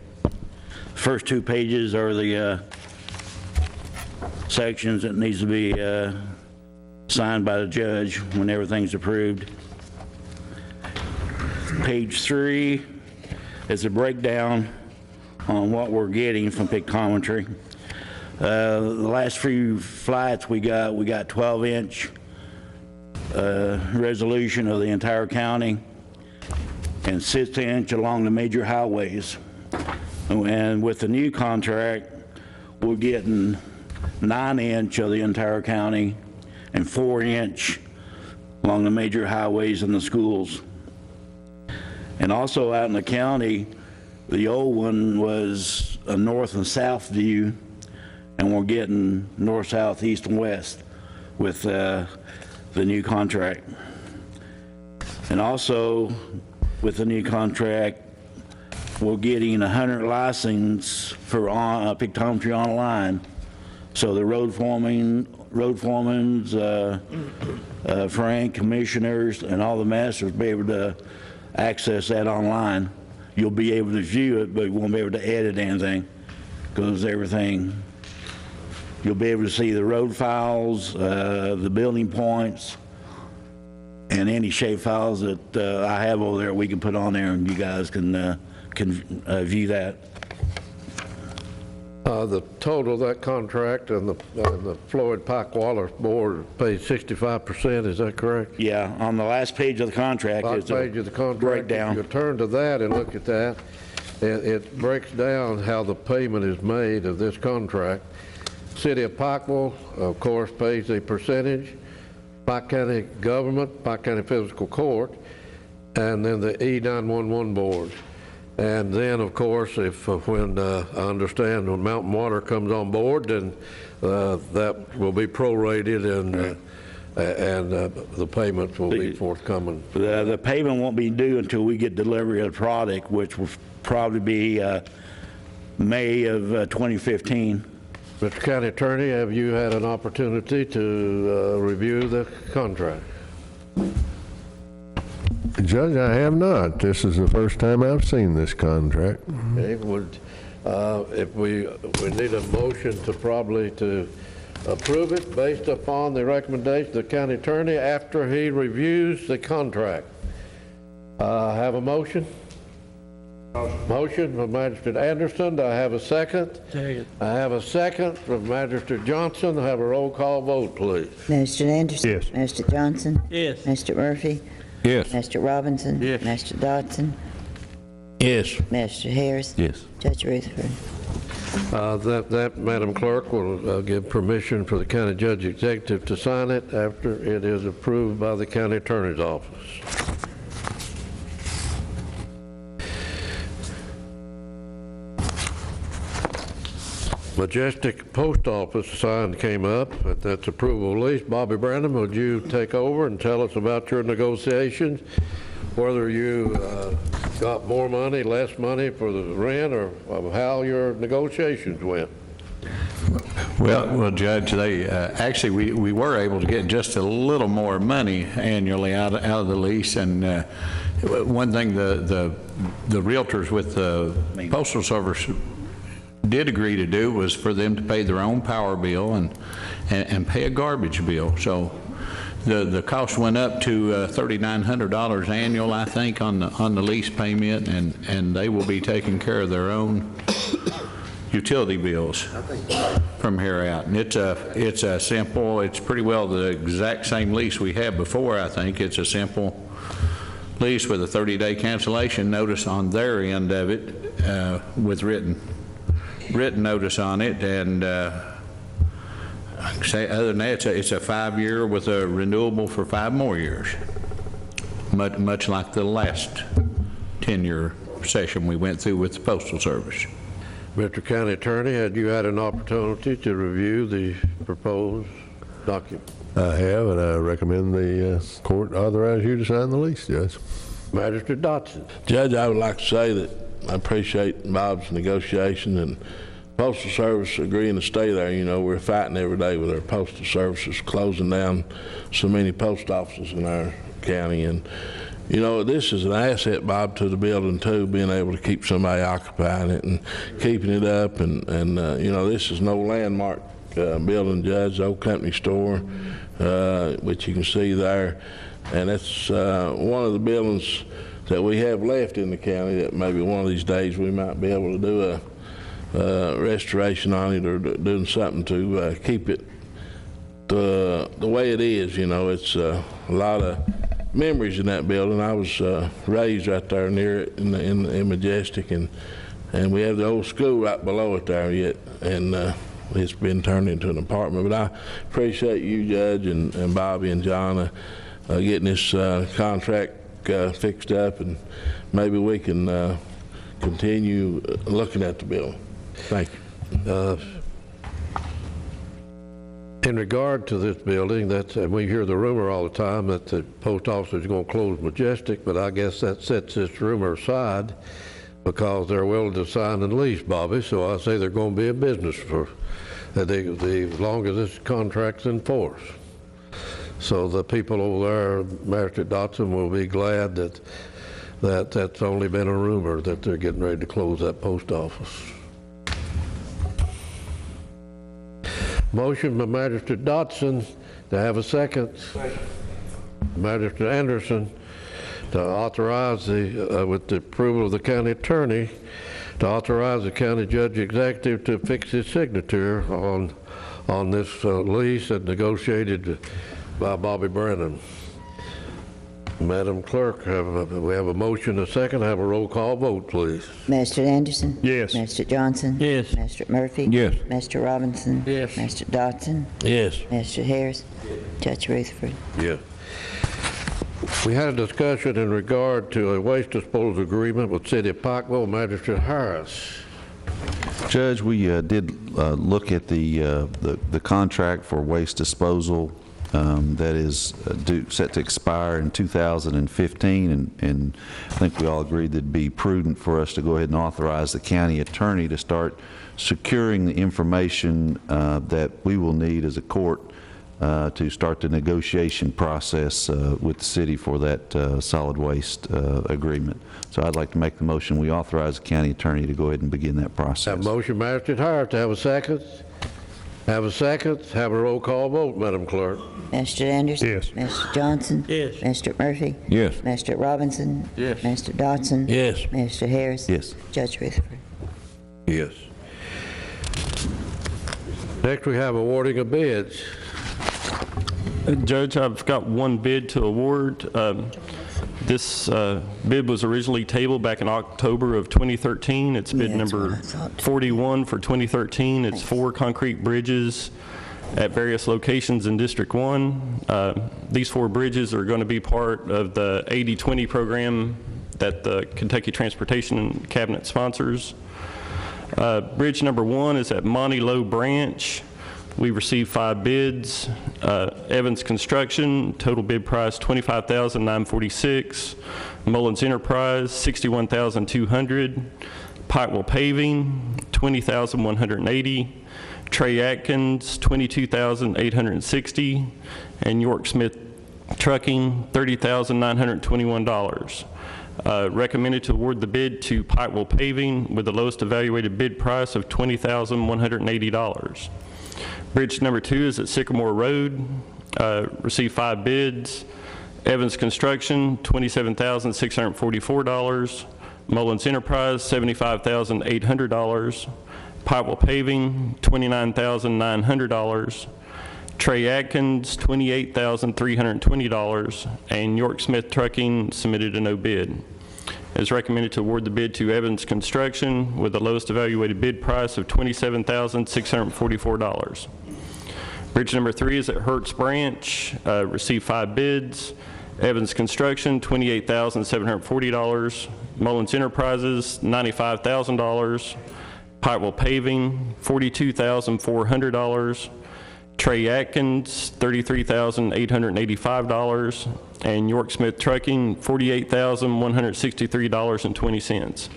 L: First 2 pages are the sections that needs to be signed by the judge when everything's approved. Page 3 is a breakdown on what we're getting from pictometry. The last few flights we got 12-inch resolution of the entire county and 6-inch along the major highways. And with the new contract, we're getting 9-inch of the entire county and 4-inch along the major highways and the schools. And also out in the county, the old one was a north and south view, and we're getting north, south, east, and west with the new contract. And also with the new contract, we're getting 100 licenses for pictometry online. So the road foremen, Frank, commissioners, and all the masters will be able to access that online. You'll be able to view it, but you won't be able to edit anything because everything, you'll be able to see the road files, the building points, and any shape files that I have over there we can put on there, and you guys can view that.
A: The total of that contract and the Floyd Pike Wallace Board pays 65%, is that correct?
L: Yeah, on the last page of the contract is the breakdown.
A: If you turn to that and look at that, it breaks down how the payment is made of this contract. City of Pikeville, of course, pays a percentage, Pike County government, Pike County Fiscal Court, and then the E911 board. And then, of course, if when I understand when Mountain Water comes on board, then that will be prorated, and the payments will be forthcoming.
L: The payment won't be due until we get delivery of the product, which will probably be May of 2015.
A: Mr. County Attorney, have you had an opportunity to review the contract?
F: Judge, I have not. This is the first time I've seen this contract.
A: Okay, if we need a motion to probably to approve it based upon the recommendation of the county attorney after he reviews the contract. Have a motion? Motion from Magistrate Anderson. Do I have a second?
H: Second.
A: I have a second from Magistrate Johnson. Have a roll call vote, please.
C: Magistrate Anderson.
K: Yes.
C: Magistrate Johnson.
H: Yes.
C: Mr. Murphy.
J: Yes.
C: Mr. Robinson.
H: Yes.
C: Mr. Dodson.
D: Yes.
C: Mr. Harris.
G: Yes.
C: Judge Rutherford.
A: That, Madam Clerk, will give permission for the County Judge Executive to sign it after it is approved by the County Attorney's Office. Majestic Post Office sign came up. That's approval of lease. Bobby Brandon, would you take over and tell us about your negotiations, whether you got more money, less money for the rent, or how your negotiations went?
M: Well, Judge, they actually we were able to get just a little more money annually out of the lease, and one thing the realtors with the Postal Service did agree to do was for them to pay their own power bill and pay a garbage bill. So the cost went up to $3,900 annual, I think, on the lease payment, and they will be taking care of their own utility bills from here out. And it's a simple, it's pretty well the exact same lease we had before, I think. It's a simple lease with a 30-day cancellation notice on their end of it, with written notice on it, and say other than that, it's a 5-year with a renewable for 5 more years, much like the last 10-year session we went through with the Postal Service.
A: Mr. County Attorney, had you had an opportunity to review the proposed document?
F: I have, and I recommend the court authorize you to sign the lease, Judge.
A: Magistrate Dodson.
D: Judge, I would like to say that I appreciate Bob's negotiation and Postal Service agreeing to stay there. You know, we're fighting every day with our postal services, closing down so many post offices in our county. And, you know, this is an asset, Bob, to the building, too, being able to keep somebody occupying it and keeping it up. And you know, this is no landmark building, Judge, the old company store, which you can see there. And it's one of the buildings that we have left in the county that maybe one of these days we might be able to do a restoration on it, or doing something to keep it the way it is. You know, it's a lot of memories in that building. I was raised right there near it in Majestic, and we have the old school right below it there yet, and it's been turned into an apartment. But I appreciate you, Judge, and Bobby and John getting this contract fixed up, and maybe we can continue looking at the bill. Thank you.
A: In regard to this building, we hear the rumor all the time that the post office is going to close Majestic, but I guess that sets this rumor aside because they're willing to sign and lease, Bobby. So I say they're going to be in business for as long as this contract's in force. So the people over there, Magistrate Dodson, will be glad that that's only been a rumor that they're getting ready to close that post office. Motion by Magistrate Dodson to have a second. Magistrate Anderson to authorize with the approval of the county attorney, to authorize the county judge executive to fix his signature on this lease and negotiated by Bobby Brennan. Madam Clerk, we have a motion, a second. Have a roll call vote, please.
C: Magistrate Anderson.
K: Yes.
C: Magistrate Johnson.
H: Yes.
C: Magistrate Murphy.
J: Yes.
C: Mr. Robinson.
H: Yes.
C: Magistrate Dodson.
D: Yes.
C: Magistrate Harris. Judge Rutherford.
A: Yeah. We had a discussion in regard to a waste disposal agreement with City of Pikeville. Magistrate Harris.
G: Judge, we did look at the contract for waste disposal that is set to expire in 2015, and I think we all agreed that it'd be prudent for us to go ahead and authorize the county attorney to start securing the information that we will need as a court to start the negotiation process with the city for that solid waste agreement. So I'd like to make the motion we authorize the county attorney to go ahead and begin that process.
A: Have a motion, Magistrate Harris, to have a second. Have a second. Have a roll call vote, Madam Clerk.
C: Mr. Anderson?
K: Yes.
C: Mr. Johnson?
H: Yes.
C: Mr. Murphy?
F: Yes.
C: Mr. Robinson?
H: Yes.
C: Mr. Dodson?
D: Yes.
C: Mr. Harris?
G: Yes.
C: Judge Rutherford?
A: Yes. Next, we have awarding of bids.
N: Judge, I've got one bid to award. This bid was originally tabled back in October of 2013. It's bid
C: Yeah, that's what
N: number
C: I thought.
N: 41 for 2013. It's 4 concrete bridges at various locations in District 1. These 4 bridges are going to be part of the 80/20 program that the Kentucky Transportation Cabinet sponsors. Bridge number 1 is at Monty Low Branch. We received 5 bids. Evans Construction, total bid price $25,946. Mullins Enterprise, $61,200. Pikeville Paving, $20,180. Trey Atkins, $22,860. And York Smith Trucking, $30,921. Recommended to award the bid to Pikeville Paving with the lowest evaluated bid price of $20,180. Bridge number 2 is at Sycamore Road. Received 5 bids. Evans Construction, $27,644. Mullins Enterprise, $75,800. Pikeville Paving, $29,900. Trey Atkins, $28,320. And York Smith Trucking submitted a no bid. It is recommended to award the bid to Evans Construction with the lowest evaluated bid price of $27,644. Bridge number 3 is at Hertz Branch. Received 5 bids. Evans Construction, $28,740. Mullins Enterprises, $95,000. Pikeville Paving, $42,400. Trey Atkins, $33,885. And York Smith Trucking, $48,163.20.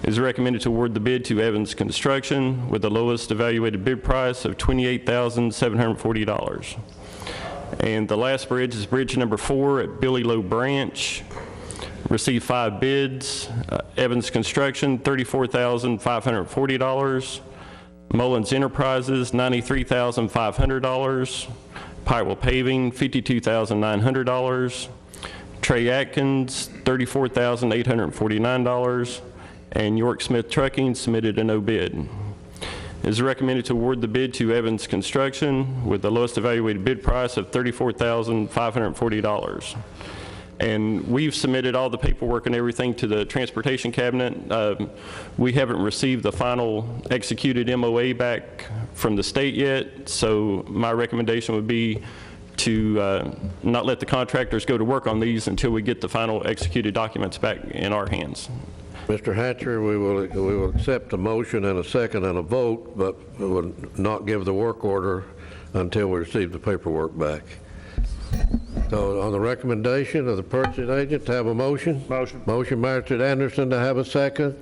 N: It is recommended to award the bid to Evans Construction with the lowest evaluated bid price of $28,740. And the last bridge is bridge number 4 at Billy Low Branch. Received 5 bids. Evans Construction, $34,540. Mullins Enterprises, $93,500. Pikeville Paving, $52,900. Trey Atkins, $34,849. And York Smith Trucking submitted a no bid. It is recommended to award the bid to Evans Construction with the lowest evaluated bid price of $34,540. And we've submitted all the paperwork and everything to the Transportation Cabinet. We haven't received the final executed MOA back from the state yet, so my recommendation would be to not let the contractors go to work on these until we get the final executed documents back in our hands.
A: Mr. Hatcher, we will accept a motion and a second and a vote, but we will not give the work order until we receive the paperwork back. So on the recommendation of the purchasing agent to have a motion?
N: Motion.
A: Motion, Magistrate Anderson, to have a second.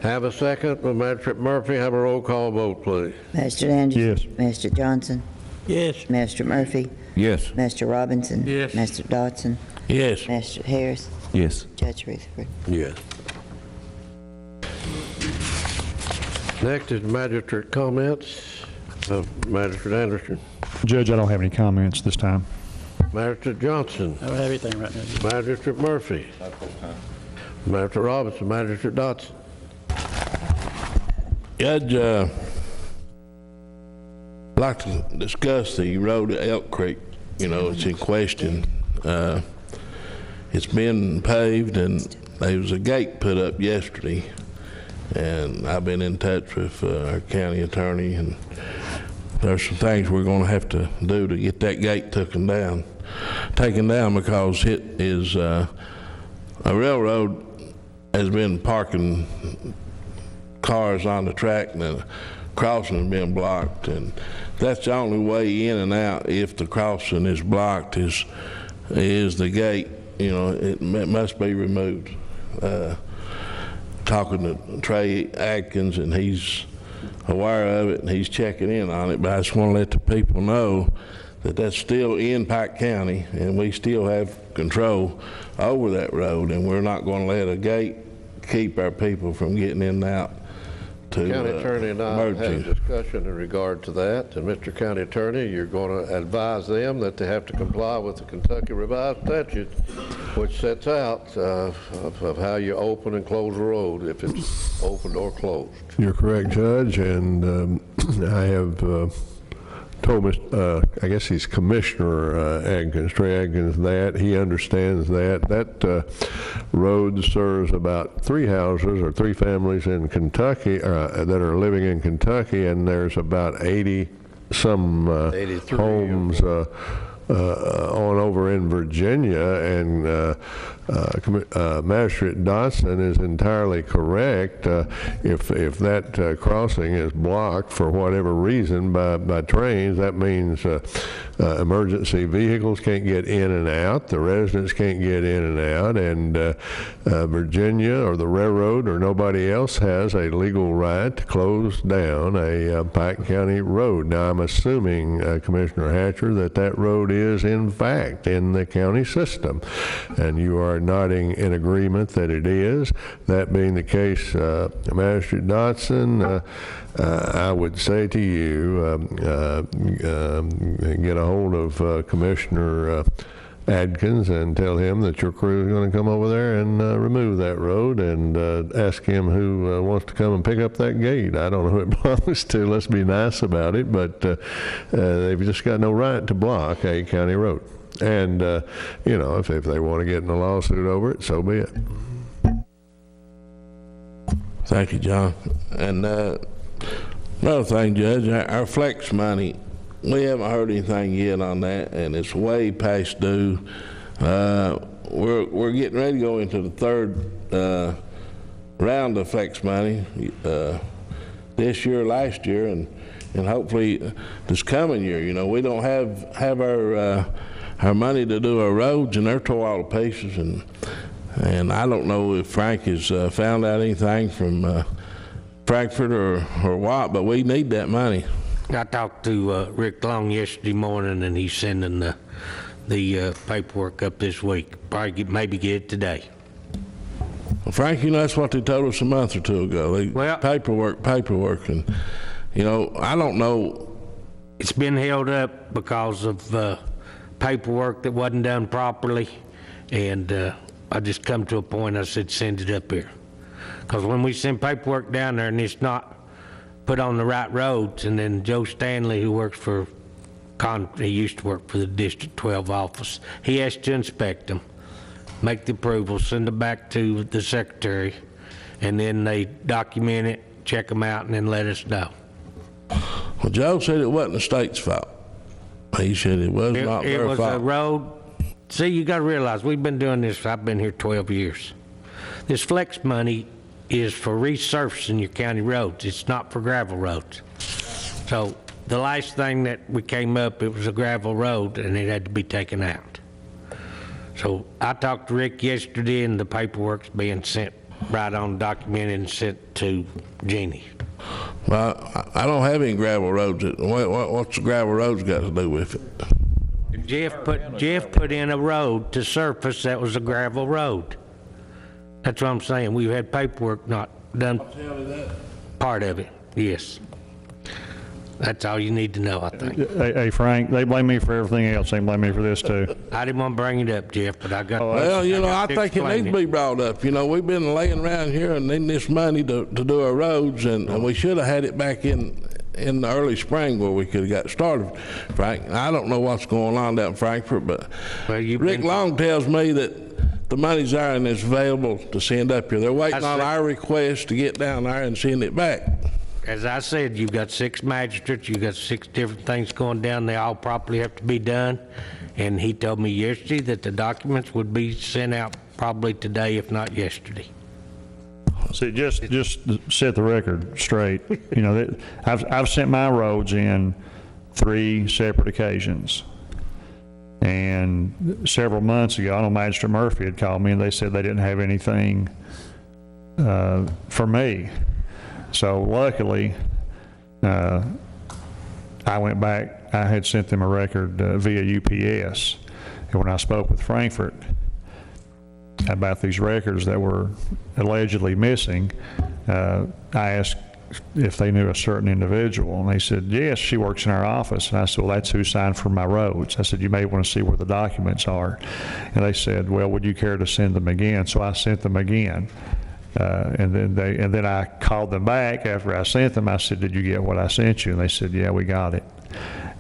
A: Have a second. Magistrate Murphy, have a roll call vote, please.
C: Mr. Anderson?
K: Yes.
C: Mr. Johnson?
H: Yes.
C: Mr. Murphy?
F: Yes.
C: Mr. Robinson?
H: Yes.
C: Mr. Dodson?
D: Yes.
C: Mr. Harris?
G: Yes.
C: Judge Rutherford?
A: Yes. Next is magistrate comments. Magistrate Anderson.
K: Judge, I don't have any comments this time.
A: Magistrate Johnson.
H: I don't have anything right now.
A: Magistrate Murphy. Magistrate Robinson. Magistrate Dodson.
D: Judge, I'd like to discuss the road at Elk Creek. You know, it's in question. It's been paved, and there was a gate put up yesterday. And I've been in touch with our county attorney, and there's some things we're going to have to do to get that gate taken down because it is a railroad has been parking cars on the track, and the crossing has been blocked, and that's the only way in and out if the crossing is blocked is the gate. You know, it must be removed. Talking to Trey Atkins, and he's aware of it, and he's checking in on it, but I just want to let the people know that that's still in Pike County, and we still have control over that road, and we're not going to let a gate keep our people from getting in and out to
A: County Attorney and I had a
D: emergencies.
A: discussion in regard to that, and Mr. County Attorney, you're going to advise them that they have to comply with the Kentucky Revised Statute, which sets out of how you open and close a road, if it's opened or closed.
F: You're correct, Judge, and I have told I guess he's Commissioner Adkins, Trey Adkins, that he understands that. That road serves about 3 houses or 3 families in Kentucky that are living in Kentucky, and there's about 80 some homes on over in Virginia, and Magistrate Dotson is entirely correct. If that crossing is blocked for whatever reason by trains, that means emergency vehicles can't get in and out, the residents can't get in and out, and Virginia or the railroad or nobody else has a legal right to close down a Pike County road. Now, I'm assuming, Commissioner Hatcher, that road is in fact in the county system, and you are nodding in agreement that it is. That being the case, Magistrate Dotson, I would say to you, get a hold of Commissioner Adkins and tell him that your crew is going to come over there and remove that road, and ask him who wants to come and pick up that gate. I don't know who it belongs to. Let's be nice about it, but they've just got no right to block a county road. And, you know, if they want to get in a lawsuit over it, so be it.
D: Thank you, John. And another thing, Judge, our flex money, we haven't heard anything yet on that, and it's way past due. We're getting ready to go into the 3rd round of flex money this year, last year, and hopefully this coming year. You know, we don't have our money to do our roads, and they're tore all to pieces, and I don't know if Frank has found out anything from Frankfurt or what, but we need that money.
J: I talked to Rick Long yesterday morning, and he's sending the paperwork up this week. Probably maybe get it today.
D: Well, Frank, you know, that's what they told us a month or 2 ago. Paperwork, and, you know, I don't know.
J: It's been held up because of paperwork that wasn't done properly, and I just come to a point, I said, send it up here. Because when we send paperwork down there and it's not put on the right roads, and then Joe Stanley, who works for, he used to work for the District 12 office, he has to inspect them, make the approval, send them back to the secretary, and then they document it, check them out, and then let us know.
D: Well, Joe said it wasn't the state's fault. He said it was not their fault.
J: It was a road. See, you got to realize, we've been doing this, I've been here 12 years. This flex money is for resurfacing your county roads. It's not for gravel roads. So the last thing that we came up, it was a gravel road, and it had to be taken out. So I talked to Rick yesterday, and the paperwork's being sent right on, documented, and sent to Jeannie.
D: Well, I don't have any gravel roads. What's the gravel roads got to do with it?
J: Jeff put in a road to surface that was a gravel road. That's what I'm saying. We've had paperwork not done.
D: I'll tell you that.
J: Part of it, yes. That's all you need to know, I think.
K: Hey, Frank, they blame me for everything else. They blame me for this, too.
J: I didn't want to bring it up, Jeff, but I got.
D: Well, you know, I think it needs to be brought up. You know, we've been laying around here and needing this money to do our roads, and we should have had it back in the early spring where we could have got started, Frank. I don't know what's going on down in Frankfurt, but Rick Long tells me that the money's there and it's available to send up here. They're waiting on our request to get down there and send it back.
J: As I said, you've got 6 magistrates, you've got 6 different things going down. They all properly have to be done. And he told me yesterday that the documents would be sent out probably today, if not yesterday.
K: See, just to set the record straight, you know, I've sent my roads in 3 separate occasions. And several months ago, I know Magistrate Murphy had called me, and they said they didn't have anything for me. So luckily, I went back. I had sent them a record via UPS. And when I spoke with Frankfurt about these records that were allegedly missing, I asked if they knew a certain individual. And they said, yes, she works in our office. And I said, well, that's who signed for my roads. I said, you may want to see where the documents are. And they said, well, would you care to send them again? So I sent them again. And then I called them back after I sent them. I said, did you get what I sent you? And they said, yeah, we got it.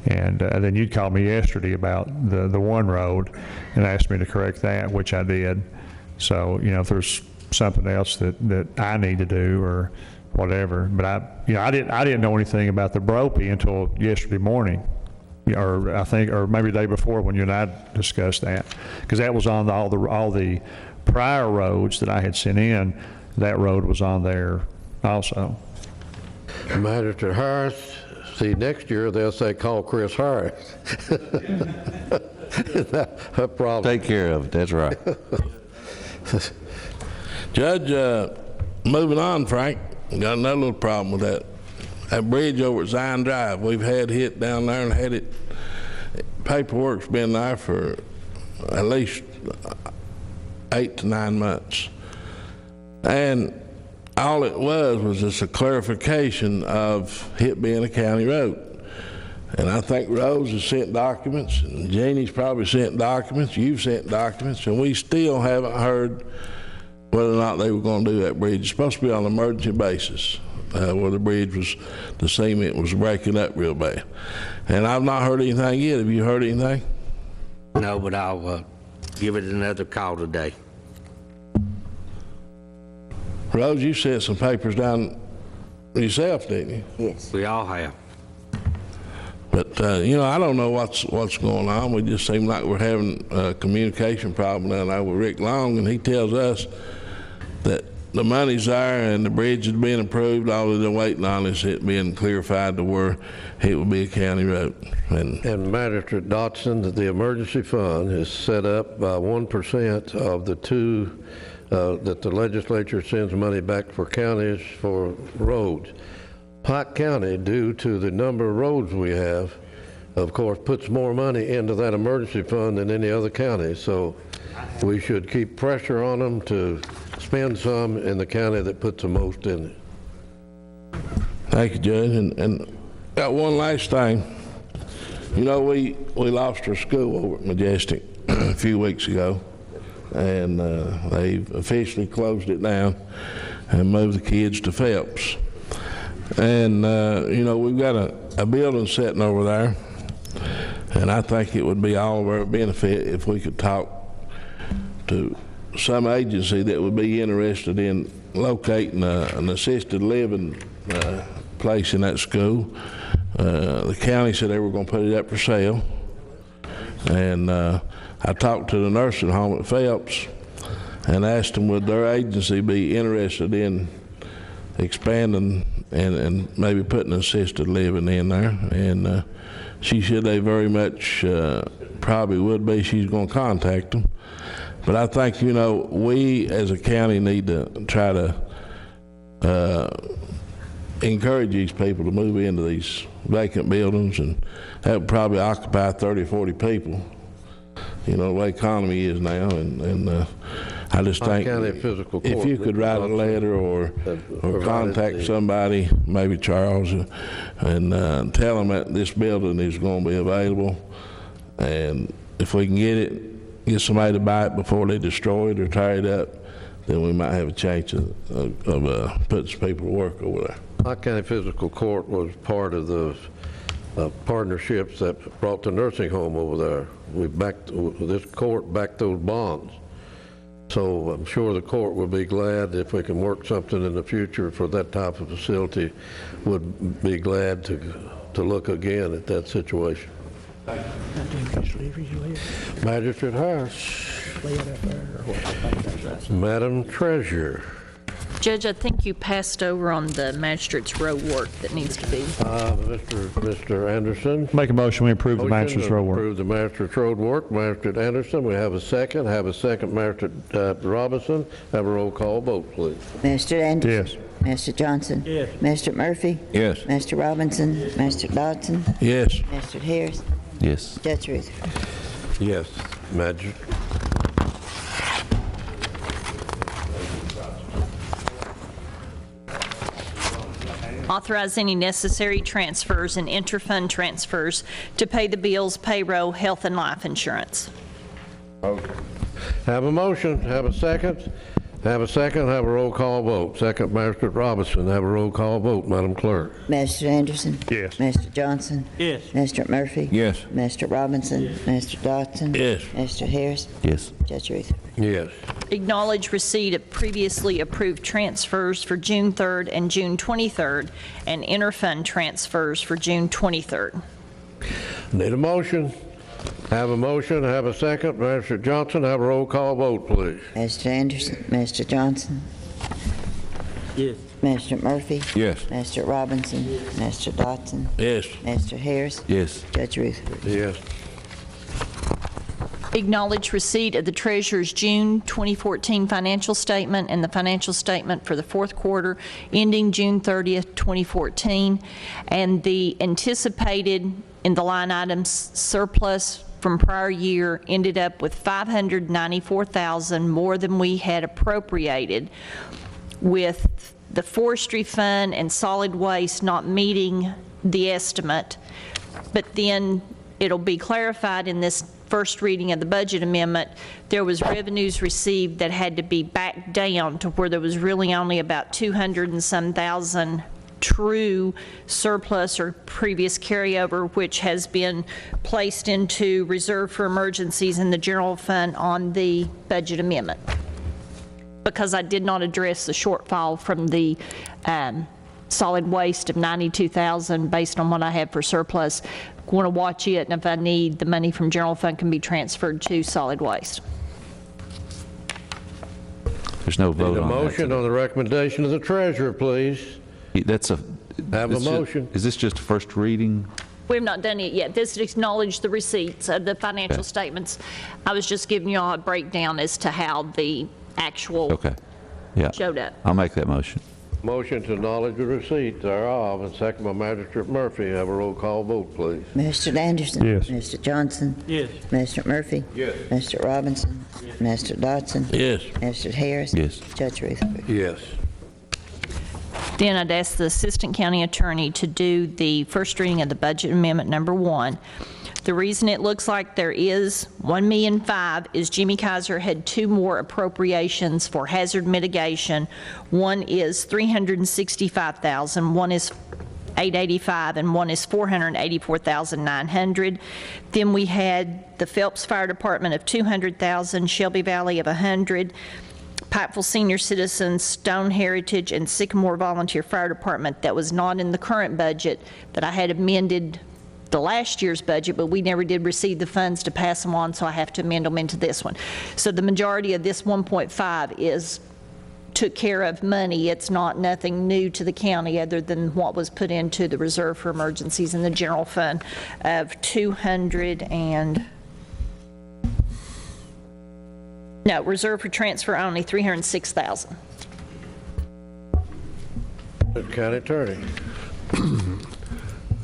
K: And then you called me yesterday about the one road and asked me to correct that, which I did. So, you know, if there's something else that I need to do or whatever, but I didn't know anything about the Brophy until yesterday morning, or I think, or maybe the day before when you and I discussed that, because that was on all the prior roads that I had sent in. That road was on there also.
A: Magistrate Harris, see, next year they'll say, call Chris Harris. That's a problem.
G: Take care of it, that's right.
D: Judge, moving on, Frank, got another little problem with that. That bridge over at Zion Drive, we've had hit down there and had it, paperwork's been there for at least 8 to 9 months. And all it was just a clarification of it being a county road. And I think Rose has sent documents, and Jeannie's probably sent documents, you've sent documents, and we still haven't heard whether or not they were going to do that bridge. It's supposed to be on an emergency basis, where the bridge was, the cement was breaking up real bad. And I've not heard anything yet. Have you heard anything?
J: No, but I'll give it another call today.
D: Rose, you sent some papers down yourself, didn't you?
C: Yes.
J: We all have.
D: But, you know, I don't know what's going on. We just seem like we're having a communication problem down there with Rick Long, and he tells us that the money's there and the bridge is being approved. All they're waiting on is it being clarified to where it will be a county road.
A: And Magistrate Dotson, the emergency fund is set up by 1% of the two that the legislature sends money back for counties for roads. Pike County, due to the number of roads we have, of course, puts more money into that emergency fund than any other county. So we should keep pressure on them to spend some in the county that puts the most in it.
D: Thank you, Judge. And got one last thing. You know, we lost our school over at Majestic a few weeks ago, and they've officially closed it down and moved the kids to Phelps. And, you know, we've got a building sitting over there, and I think it would be all of our benefit if we could talk to some agency that would be interested in locating an assisted living place in that school. The county said they were going to put it up for sale, and I talked to the nursing home at Phelps and asked them would their agency be interested in expanding and maybe putting assisted living in there, and she said they very much probably would be. She's going to contact them. But I think, you know, we as a county need to try to encourage these people to move into these vacant buildings, and that would probably occupy 30 or 40 people, you know, the way the economy is now. And I just think if you could write a letter or contact somebody, maybe Charles, and tell them that this building is going to be available, and if we can get somebody to buy it before they destroy it or tear it up, then we might have a chance of putting some people to work over there.
A: Pike County Fiscal Court was part of the partnerships that brought the nursing home over there. This court backed those bonds. So I'm sure the court would be glad if we can work something in the future for that type of facility, would be glad to look again at that situation. Magistrate Harris. Madam Treasurer.
I: Judge, I think you passed over on the magistrate's road work that needs to be.
A: Mr. Anderson.
K: Make a motion, we approve the magistrate's road work.
A: Approve the magistrate's road work. Magistrate Anderson, we have a second. Magistrate Robinson. Have a roll call vote, please.
C: Magistrate Anderson.
K: Yes.
C: Magistrate Johnson.
H: Yes.
C: Magistrate Murphy.
M: Yes.
C: Magistrate Robinson. Magistrate Dodson.
D: Yes.
C: Magistrate Harris.
G: Yes.
C: Judge Ruth.
A: Yes, Magistrate.
I: Authorize any necessary transfers and interfund transfers to pay the bills, payroll, health, and life insurance.
A: Have a motion, have a second. Have a second, have a roll call vote. Second, Magistrate Robinson, have a roll call vote, Madam Clerk.
C: Mr. Anderson?
K: Yes.
C: Mr. Johnson?
H: Yes.
C: Mr. Murphy?
F: Yes.
C: Mr. Robinson? Mr. Dodson?
D: Yes.
C: Mr. Harris?
G: Yes.
C: Judge Rutherford?
A: Yes.
I: Acknowledge receipt of previously approved transfers for June 3rd and June 23rd, and interfund transfers for June 23rd.
A: Need a motion. Have a motion, have a second. Magistrate Johnson, have a roll call vote, please.
C: Mr. Anderson? Mr. Johnson?
H: Yes.
C: Mr. Murphy?
F: Yes.
C: Mr. Robinson? Mr. Dodson?
D: Yes.
C: Mr. Harris?
G: Yes.
C: Judge Rutherford?
A: Yes.
I: Acknowledge receipt of the Treasurer's June 2014 financial statement and the financial statement for the fourth quarter ending June 30th, 2014, and the anticipated in the line items surplus from prior year ended up with $594,000 more than we had appropriated, with the forestry fund and solid waste not meeting the estimate. But then it'll be clarified in this first reading of the budget amendment, there was revenues received that had to be backed down to where there was really only about 200 and some thousand true surplus or previous carryover, which has been placed into reserve for emergencies in the general fund on the budget amendment. Because I did not address the shortfall from the solid waste of $92,000 based on what I have for surplus. Want to watch it, and if I need, the money from general fund can be transferred to solid waste.
G: There's no vote
A: Need a
G: on that.
A: motion on the recommendation of the treasurer, please.
G: That's a.
A: Have a motion.
G: Is this just a first reading?
I: We have not done it yet. This acknowledged the receipts of the financial statements. I was just giving you all a breakdown as to how the actual showed up.
G: I'll make that motion.
A: Motion to acknowledge the receipt thereof, and second by Magistrate Murphy. Have a roll call vote, please.
C: Mr. Anderson?
K: Yes.
C: Mr. Johnson?
H: Yes.
C: Mr. Murphy?
F: Yes.
C: Mr. Robinson? Mr. Dodson?
D: Yes.
C: Mr. Harris?
G: Yes.
C: Judge Rutherford?
A: Yes.
I: Then I'd ask the Assistant County Attorney to do the first reading of the budget amendment number 1. The reason it looks like there is $1,005,000 is Jimmy Kaiser had 2 more appropriations for hazard mitigation. One is $365,000, one is $885,000, and one is $484,900. Then we had the Phelps Fire Department of $200,000, Shelby Valley of $100,000, Pikeville Senior Citizens, Stone Heritage, and Sycamore Volunteer Fire Department that was not in the current budget that I had amended the last year's budget, but we never did receive the funds to pass them on, so I have to amend them into this one. So the majority of this 1.5 is took care of money. It's not nothing new to the county other than what was put into the reserve for emergencies in the general fund of reserve for transfer only $306,000.
A: County Attorney.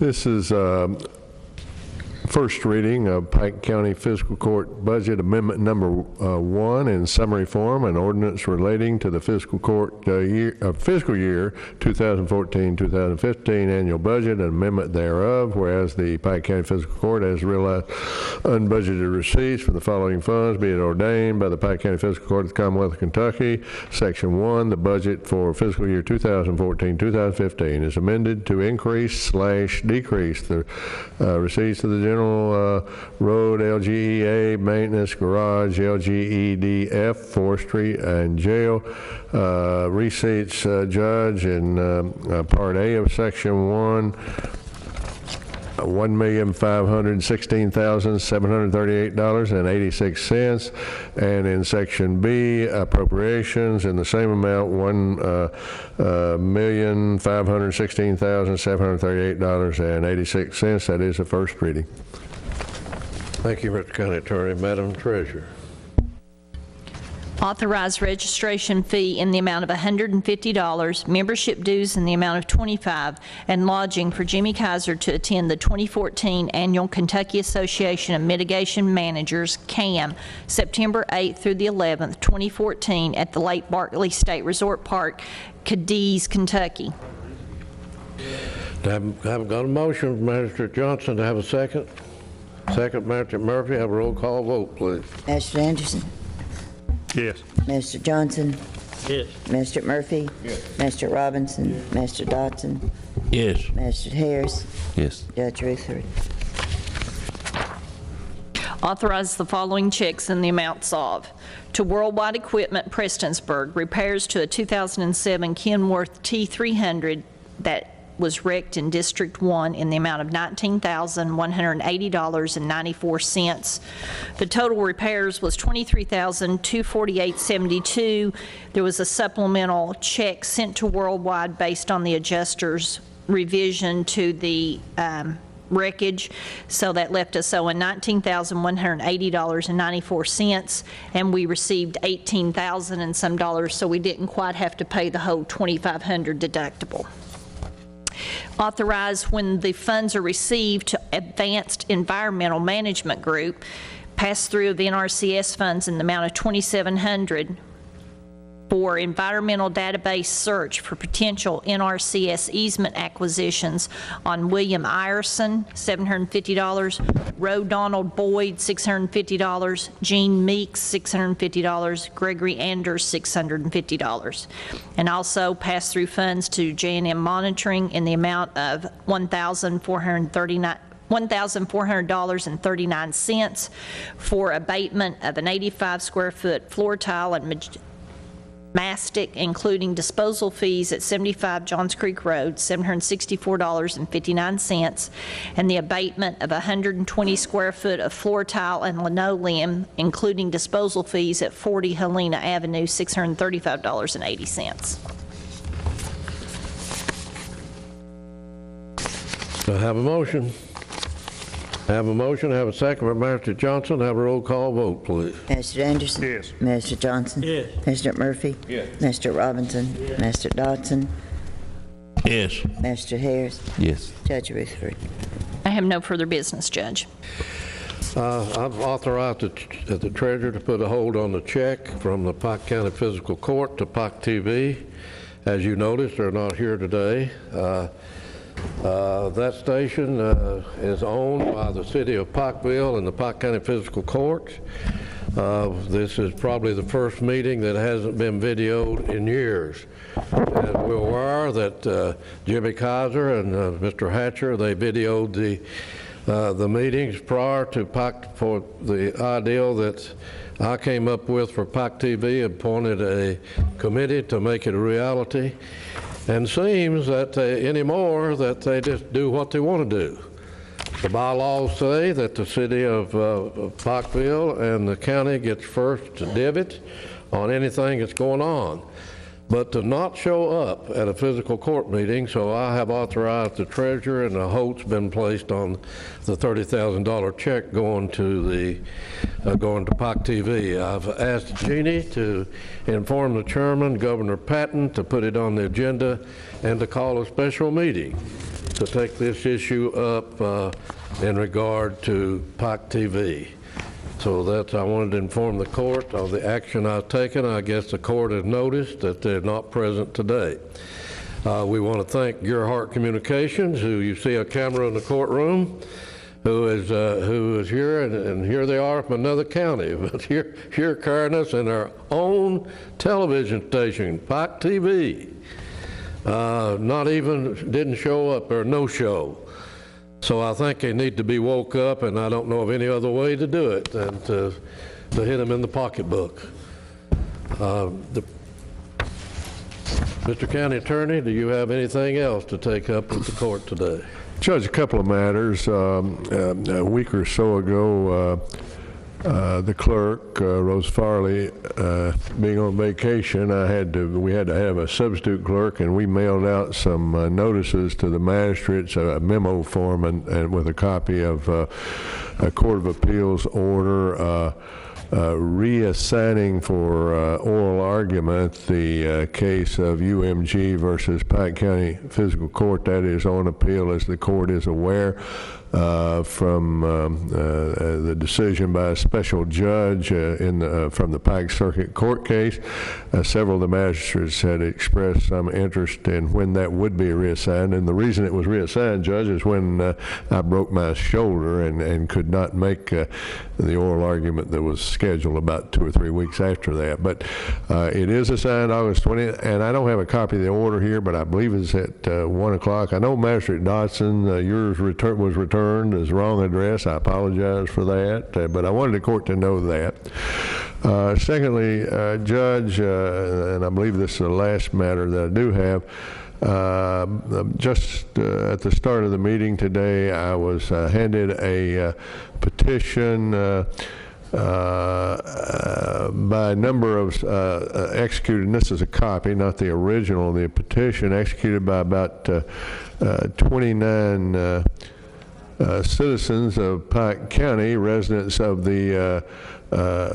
F: This is first reading of Pike County Fiscal Court Budget Amendment Number 1 in summary form, an ordinance relating to the fiscal year 2014-2015 annual budget and amendment thereof, whereas the Pike County Fiscal Court has realized unbudgeted receipts from the following funds, be it ordained by the Pike County Fiscal Court of the Commonwealth of Kentucky. Section 1, the budget for fiscal year 2014-2015 is amended to increase/decrease the receipts of the general road, LGEA, maintenance, garage, LGEDF, forestry, and jail. Receipts, Judge, in Part A of Section 1, $1,516,738.86, and in Section B, appropriations in the same amount, $1,516,738.86. That is the first reading.
A: Thank you, Mr. County Attorney. Madam Treasurer.
I: Authorize registration fee in the amount of $150, membership dues in the amount of $25, and lodging for Jimmy Kaiser to attend the 2014 Annual Kentucky Association of Mitigation Managers, CAM, September 8th through the 11th, 2014, at the Lake Barkley State Resort Park, Cadiz, Kentucky.
A: Haven't got a motion from Magistrate Johnson to have a second. Second, Magistrate Murphy. Have a roll call vote, please.
C: Magistrate Anderson.
K: Yes.
C: Magistrate Johnson.
J: Yes.
C: Magistrate Murphy.
F: Yes.
C: Magistrate Robinson. Magistrate Dodson.
D: Yes.
C: Magistrate Harris.
G: Yes.
C: Judge Rutherford.
I: Authorize the following checks in the amounts of: to Worldwide Equipment, Prestonsburg, repairs to a 2007 Kenworth T300 that was wrecked in District 1 in the amount of $19,180.94. The total repairs was $23,248.72. There was a supplemental check sent to Worldwide based on the adjuster's revision to the wreckage, so that left us owing $19,180.94, and we received $18,000 and some dollars, so we didn't quite have to pay the whole $2,500 deductible. Authorize, when the funds are received, to Advanced Environmental Management Group, pass through of the NRCS funds in the amount of $2,700 for environmental database search for potential NRCS easement acquisitions on William Ierson, $750, Roe Donald Boyd, $650, Gene Meeks, $650, Gregory Anders, $650. And also pass through funds to J&M Monitoring in the amount of $1,400.39 for abatement of an 85 square foot floor tile and mastic, including disposal fees at 75 Johns Creek Road, $764.59, and the abatement of 120 square foot of floor tile and linoleum, including disposal fees at 40 Helena Avenue, $635.80.
A: I have a motion. Have a motion, have a second by Magistrate Johnson. Have a roll call vote, please.
C: Magistrate Anderson.
K: Yes.
C: Magistrate Johnson.
J: Yes.
C: Magistrate Murphy.
F: Yes.
C: Magistrate Robinson. Magistrate Dodson.
D: Yes.
C: Magistrate Harris.
G: Yes.
C: Judge Rutherford.
I: I have no further business, Judge.
A: I've authorized the treasurer to put a hold on the check from the Pike County Fiscal Court to Pike TV. As you noticed, they're not here today. That station is owned by the city of Pikeville and the Pike County Fiscal Court. This is probably the first meeting that hasn't been videoed in years. And we're aware that Jimmy Kaiser and Mr. Hatcher, they videoed the meetings prior to Pike, for the ideal that I came up with for Pike TV, appointed a committee to make it a reality. And seems that anymore that they just do what they want to do. The bylaws say that the city of Pikeville and the county gets first divot on anything that's going on. But to not show up at a physical court meeting, so I have authorized the treasurer, and a holt's been placed on the $30,000 check going to Pike TV. I've asked Jeannie to inform the chairman, Governor Patton, to put it on the agenda and to call a special meeting to take this issue up in regard to Pike TV. So that's, I wanted to inform the court of the action I've taken. I guess the court has noticed that they're not present today. We want to thank Gerhart Communications, who you see a camera in the courtroom, who is here, and here they are from another county, but here carrying us in our own television station, Pike TV. Didn't show up, or no show. So I think they need to be woke up, and I don't know of any other way to do it than to hit them in the pocketbook. Mr. County Attorney, do you have anything else to take up with the court today?
F: Judge, a couple of matters. A week or so ago, the clerk, Rose Farley, being on vacation, we had to have a substitute clerk, and we mailed out some notices to the magistrates, a memo form, and with a copy of a Court of Appeals order reassigning for oral argument the case of UMG versus Pike County Fiscal Court. That is on appeal, as the court is aware. from the decision by a special judge from the Pike Circuit Court case. Several of the magistrates had expressed some interest in when that would be reassigned, and the reason it was reassigned, Judge, is when I broke my shoulder and could not make the oral argument that was scheduled about 2 or 3 weeks after that. But it is assigned August 20th, and I don't have a copy of the order here, but I believe it's at 1 o'clock. I know Magistrate Dodson, yours was returned as wrong address. I apologize for that, but I wanted the court to know that. Secondly, Judge, and I believe this is the last matter that I do have, just at the start of the meeting today, I was handed a petition by a number of executed, and this is a copy, not the original, the petition executed by about 29 citizens of Pike County, residents of the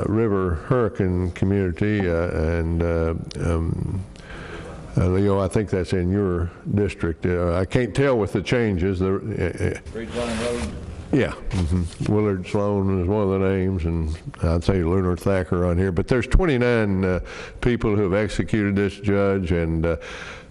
F: River Hurricane community, and Leo, I think that's in your district. I can't tell with the changes. Yeah, Willard Sloan is one of the names, and I'd say Lunar Thacker on here. But there's 29 people who have executed this, Judge, and I'm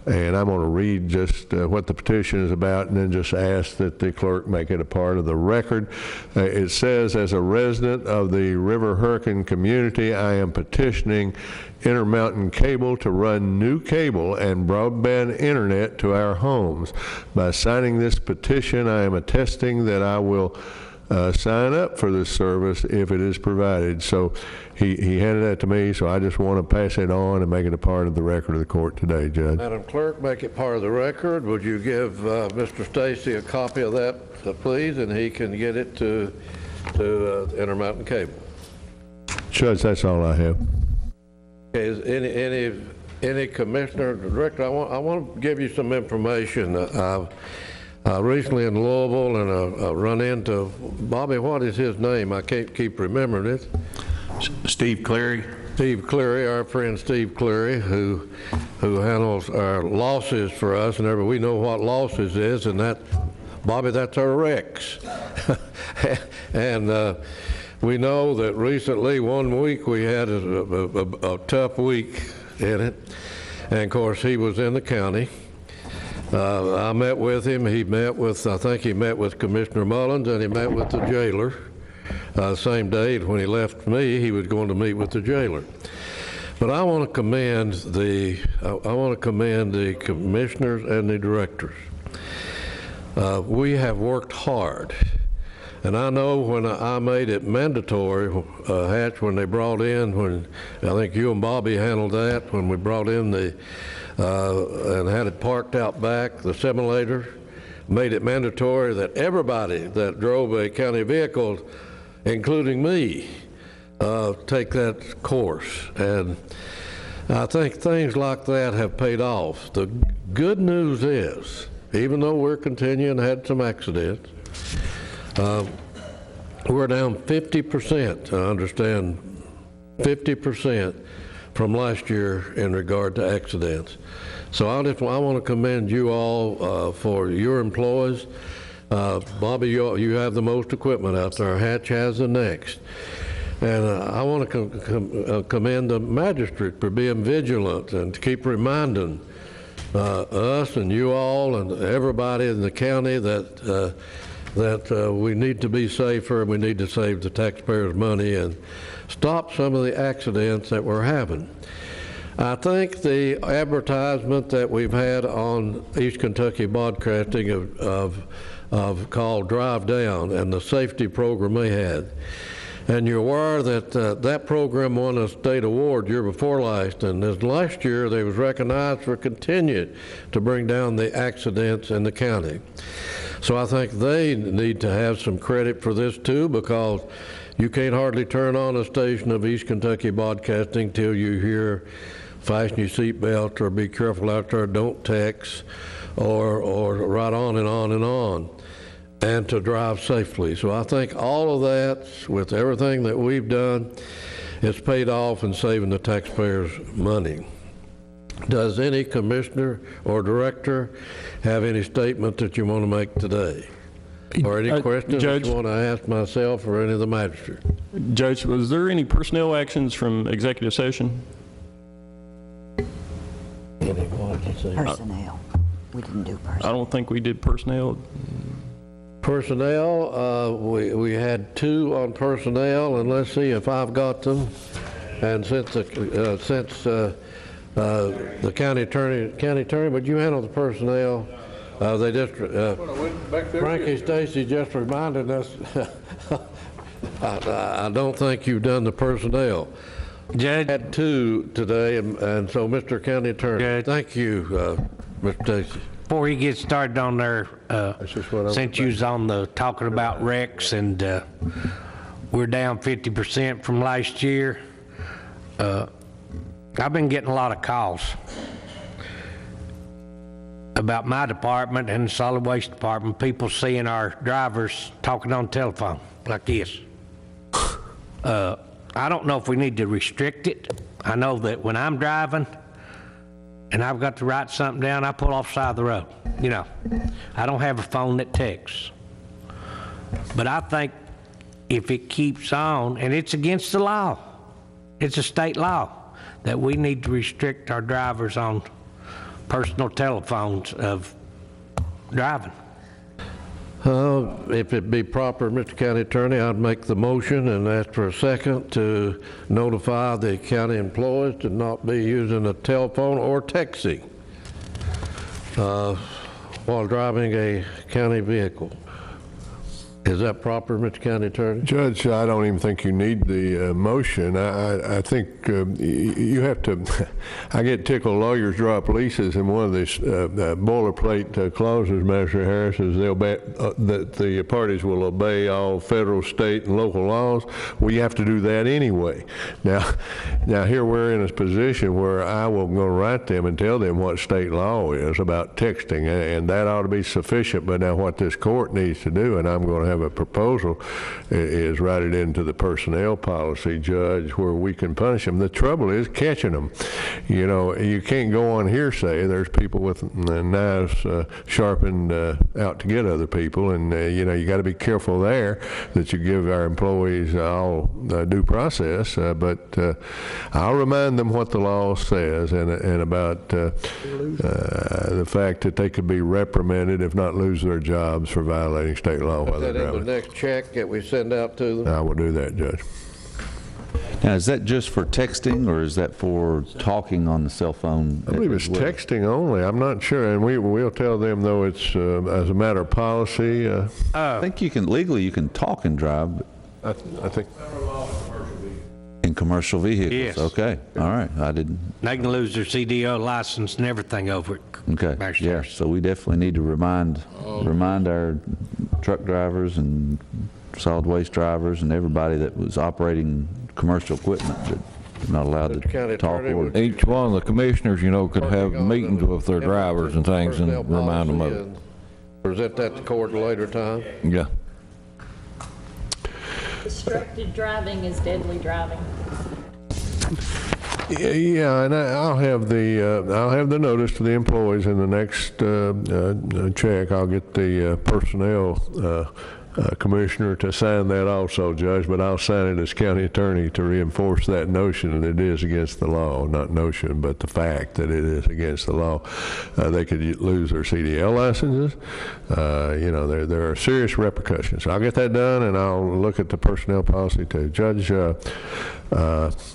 F: going to read just what the petition is about, and then just ask that the clerk make it a part of the record. It says, as a resident of the River Hurricane community, I am petitioning Intermountain Cable to run new cable and broadband internet to our homes. By signing this petition, I am attesting that I will sign up for this service if it is provided. So he handed that to me, so I just want to pass it on and make it a part of the record of the court today, Judge.
A: Madam Clerk, make it part of the record. Would you give Mr. Stacy a copy of that, please, and he can get it to Intermountain Cable?
F: Judge, that's all I have.
A: Okay, is any commissioner or director? I want to give you some information. Recently in Louisville, and I run into Bobby. What is his name? I can't keep remembering it.
M: Steve Cleary.
A: Steve Cleary, our friend Steve Cleary, who handles our losses for us, and we know what losses is, and that, Bobby, that's our wrecks. And we know that recently, 1 week, we had a tough week in it, and of course he was in the county. I met with him. I think he met with Commissioner Mullins, and he met with the jailer. Same day when he left me, he was going to meet with the jailer. But I want to commend the commissioners and the directors. We have worked hard. And I know when I made it mandatory, Hatch, when they brought in, when I think you and Bobby handled that, when we brought in and had it parked out back, the simulator, made it mandatory that everybody that drove a county vehicle, including me, take that course. And I think things like that have paid off. The good news is, even though we're continuing, had some accidents, we're down 50%, I understand, 50% from last year in regard to accidents. So I want to commend you all for your employees. Bobby, you have the most equipment out there. Hatch has the next. And I want to commend the magistrate for being vigilant and to keep reminding us and you all and everybody in the county that we need to be safer, and we need to save the taxpayers' money and stop some of the accidents that we're having. I think the advertisement that we've had on East Kentucky Broadcasting of called Drive Down and the safety program they had, and you're aware that that program won a state award year before last, and this last year they was recognized for continuing to bring down the accidents in the county. So I think they need to have some credit for this too, because you can't hardly turn on a station of East Kentucky Broadcasting till you hear fasten your seatbelt or be careful out there, don't text, or right on and on and on, and to drive safely. So I think all of that, with everything that we've done, it's paid off in saving the taxpayers money. Does any commissioner or director have any statement that you want to make today? Or any questions
N: Judge,
A: you want to ask myself or any of the magistrates?
N: Judge, was there any personnel actions from executive session?
C: Personnel. We didn't do
N: I
C: personnel.
N: don't think we did personnel.
A: Personnel, we had 2 on personnel, and let's see if I've got them. And since the county attorney, but you handle the personnel, they just, Frankie Stacy just reminded us, I don't think you've done the personnel.
J: Judge,
A: Had 2 today, and so, Mr. County Attorney,
J: Judge.
A: thank you, Mr. Stacy.
J: before he gets started on there,
A: just what I was
J: since you was on the talking about wrecks and we're down 50% from last year, I've been getting a lot of calls about my department and the solid waste department, people seeing our drivers talking on telephone like this. I don't know if we need to restrict it. I know that when I'm driving and I've got to write something down, I pull off the side of the road. You know, I don't have a phone that texts. But I think if it keeps on, and it's against the law, it's a state law, that we need to restrict our drivers on personal telephones of driving.
A: If it be proper, Mr. County Attorney, I'd make the motion and ask for a second to notify the county employees to not be using a telephone or texting while driving a county vehicle. Is that proper, Mr. County Attorney?
F: Judge, I don't even think you need the motion. I think you have to, I get tickled lawyers drop leases, and one of the boilerplate clauses, Master Harris, is they'll bet that the parties will obey all federal, state, and local laws. Well, you have to do that anyway. Now here we're in a position where I will go write them and tell them what state law is about texting, and that ought to be sufficient. But now what this court needs to do, and I'm going to have a proposal, is write it into the personnel policy, Judge, where we can punish them. The trouble is catching them. You know, you can't go on hearsay. There's people with knives sharpened out to get other people, and you know, you got to be careful there that you give our employees all due process. But I'll remind them what the law says and about the fact that they could be reprimanded, if not lose their jobs, for violating state law while they're driving.
A: The next check that we send out to them?
F: I will do that, Judge.
G: Now, is that just for texting, or is that for talking on the cell phone?
F: I believe it's texting only. I'm not sure, and we'll tell them, though, it's as a matter of policy.
G: I think you can, legally, you can talk and drive.
F: I think.
G: In commercial vehicles?
J: Yes.
G: Okay, all right, I didn't.
J: They can lose their CDO license and everything over it.
G: Okay, yeah, so we definitely need to remind our truck drivers and solid waste drivers and everybody that was operating commercial equipment that they're not allowed to talk or.
O: Each one of the commissioners, you know, could have meetings with their drivers and things and remind them of it.
A: Present that to court at a later time?
O: Yeah.
I: Distracted driving is deadly driving.
F: Yeah, and I'll have the notice to the employees in the next check. I'll get the personnel commissioner to sign that also, Judge, but I'll sign it as county attorney to reinforce that notion that it is against the law, not notion, but the fact that it is against the law. They could lose their CDL licenses. You know, there are serious repercussions. I'll get that done, and I'll look at the personnel policy too. Judge,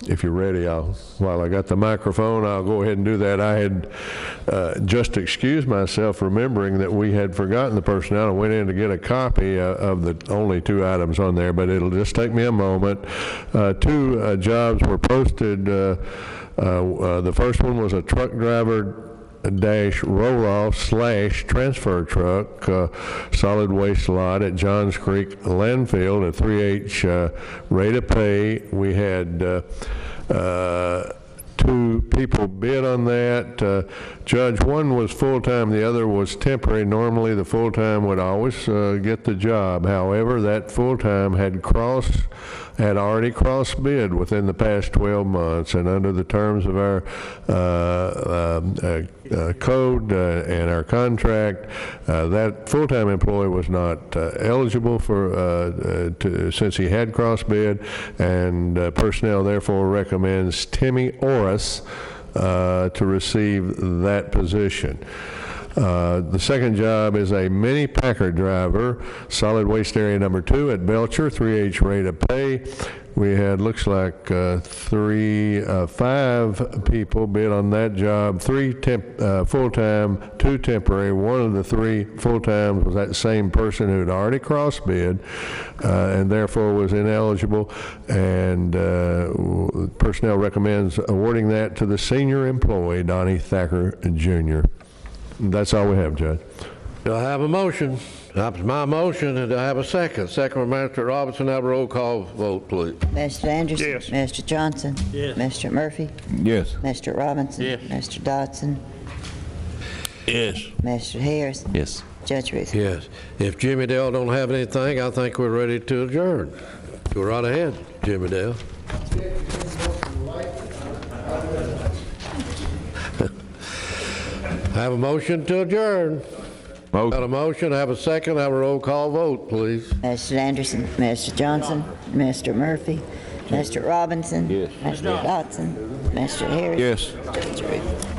F: if you're ready, while I got the microphone, I'll go ahead and do that. I had just excused myself, remembering that we had forgotten the personnel. I went in to get a copy of the only 2 items on there, but it'll just take me a moment. 2 jobs were posted. The first one was a truck driver dash roll-off / transfer truck solid waste lot at Johns Creek landfill at 3H rate of pay. We had 2 people bid on that. Judge, one was full-time, the other was temporary. Normally the full-time would always get the job. However, that full-time had crossed had already crossed bid within the past 12 months, and under the terms of our code and our contract, that full-time employee was not eligible for since he had crossed bid, and personnel therefore recommends Timmy Orris to receive that position. The second job is a mini packer driver, solid waste area number 2 at Belcher, 3H rate of pay. We had, looks like 5 people bid on that job, 3 full-time, 2 temporary. One of the 3 full-times was that same person who had already crossed bid and therefore was ineligible, and personnel recommends awarding that to the senior employee, Donnie Thacker Jr. That's all we have, Judge.
A: Do I have a motion? That's my motion, and do I have a second? Second from Mr. Robinson. Have a roll call vote, please.
C: Mr. Anderson?
J: Yes.
C: Mr. Johnson?
J: Yes.
C: Mr. Murphy?
O: Yes.
C: Mr. Robinson?
J: Yes.
C: Mr. Dodson?
D: Yes.
C: Mr. Harris?
G: Yes.
C: Judge Ruth?
A: Yes. If Jimmy Dale don't have anything, I think we're ready to adjourn. Go right ahead, Jimmy Dale. Have a motion to adjourn.
O: Motion.
A: Got a motion, have a second, have a roll call vote, please.
C: Mr. Anderson? Mr. Johnson? Mr. Murphy? Mr. Robinson?
O: Yes.
C: Mr. Dodson? Mr. Harris?
O: Yes.
C: Judge Ruth?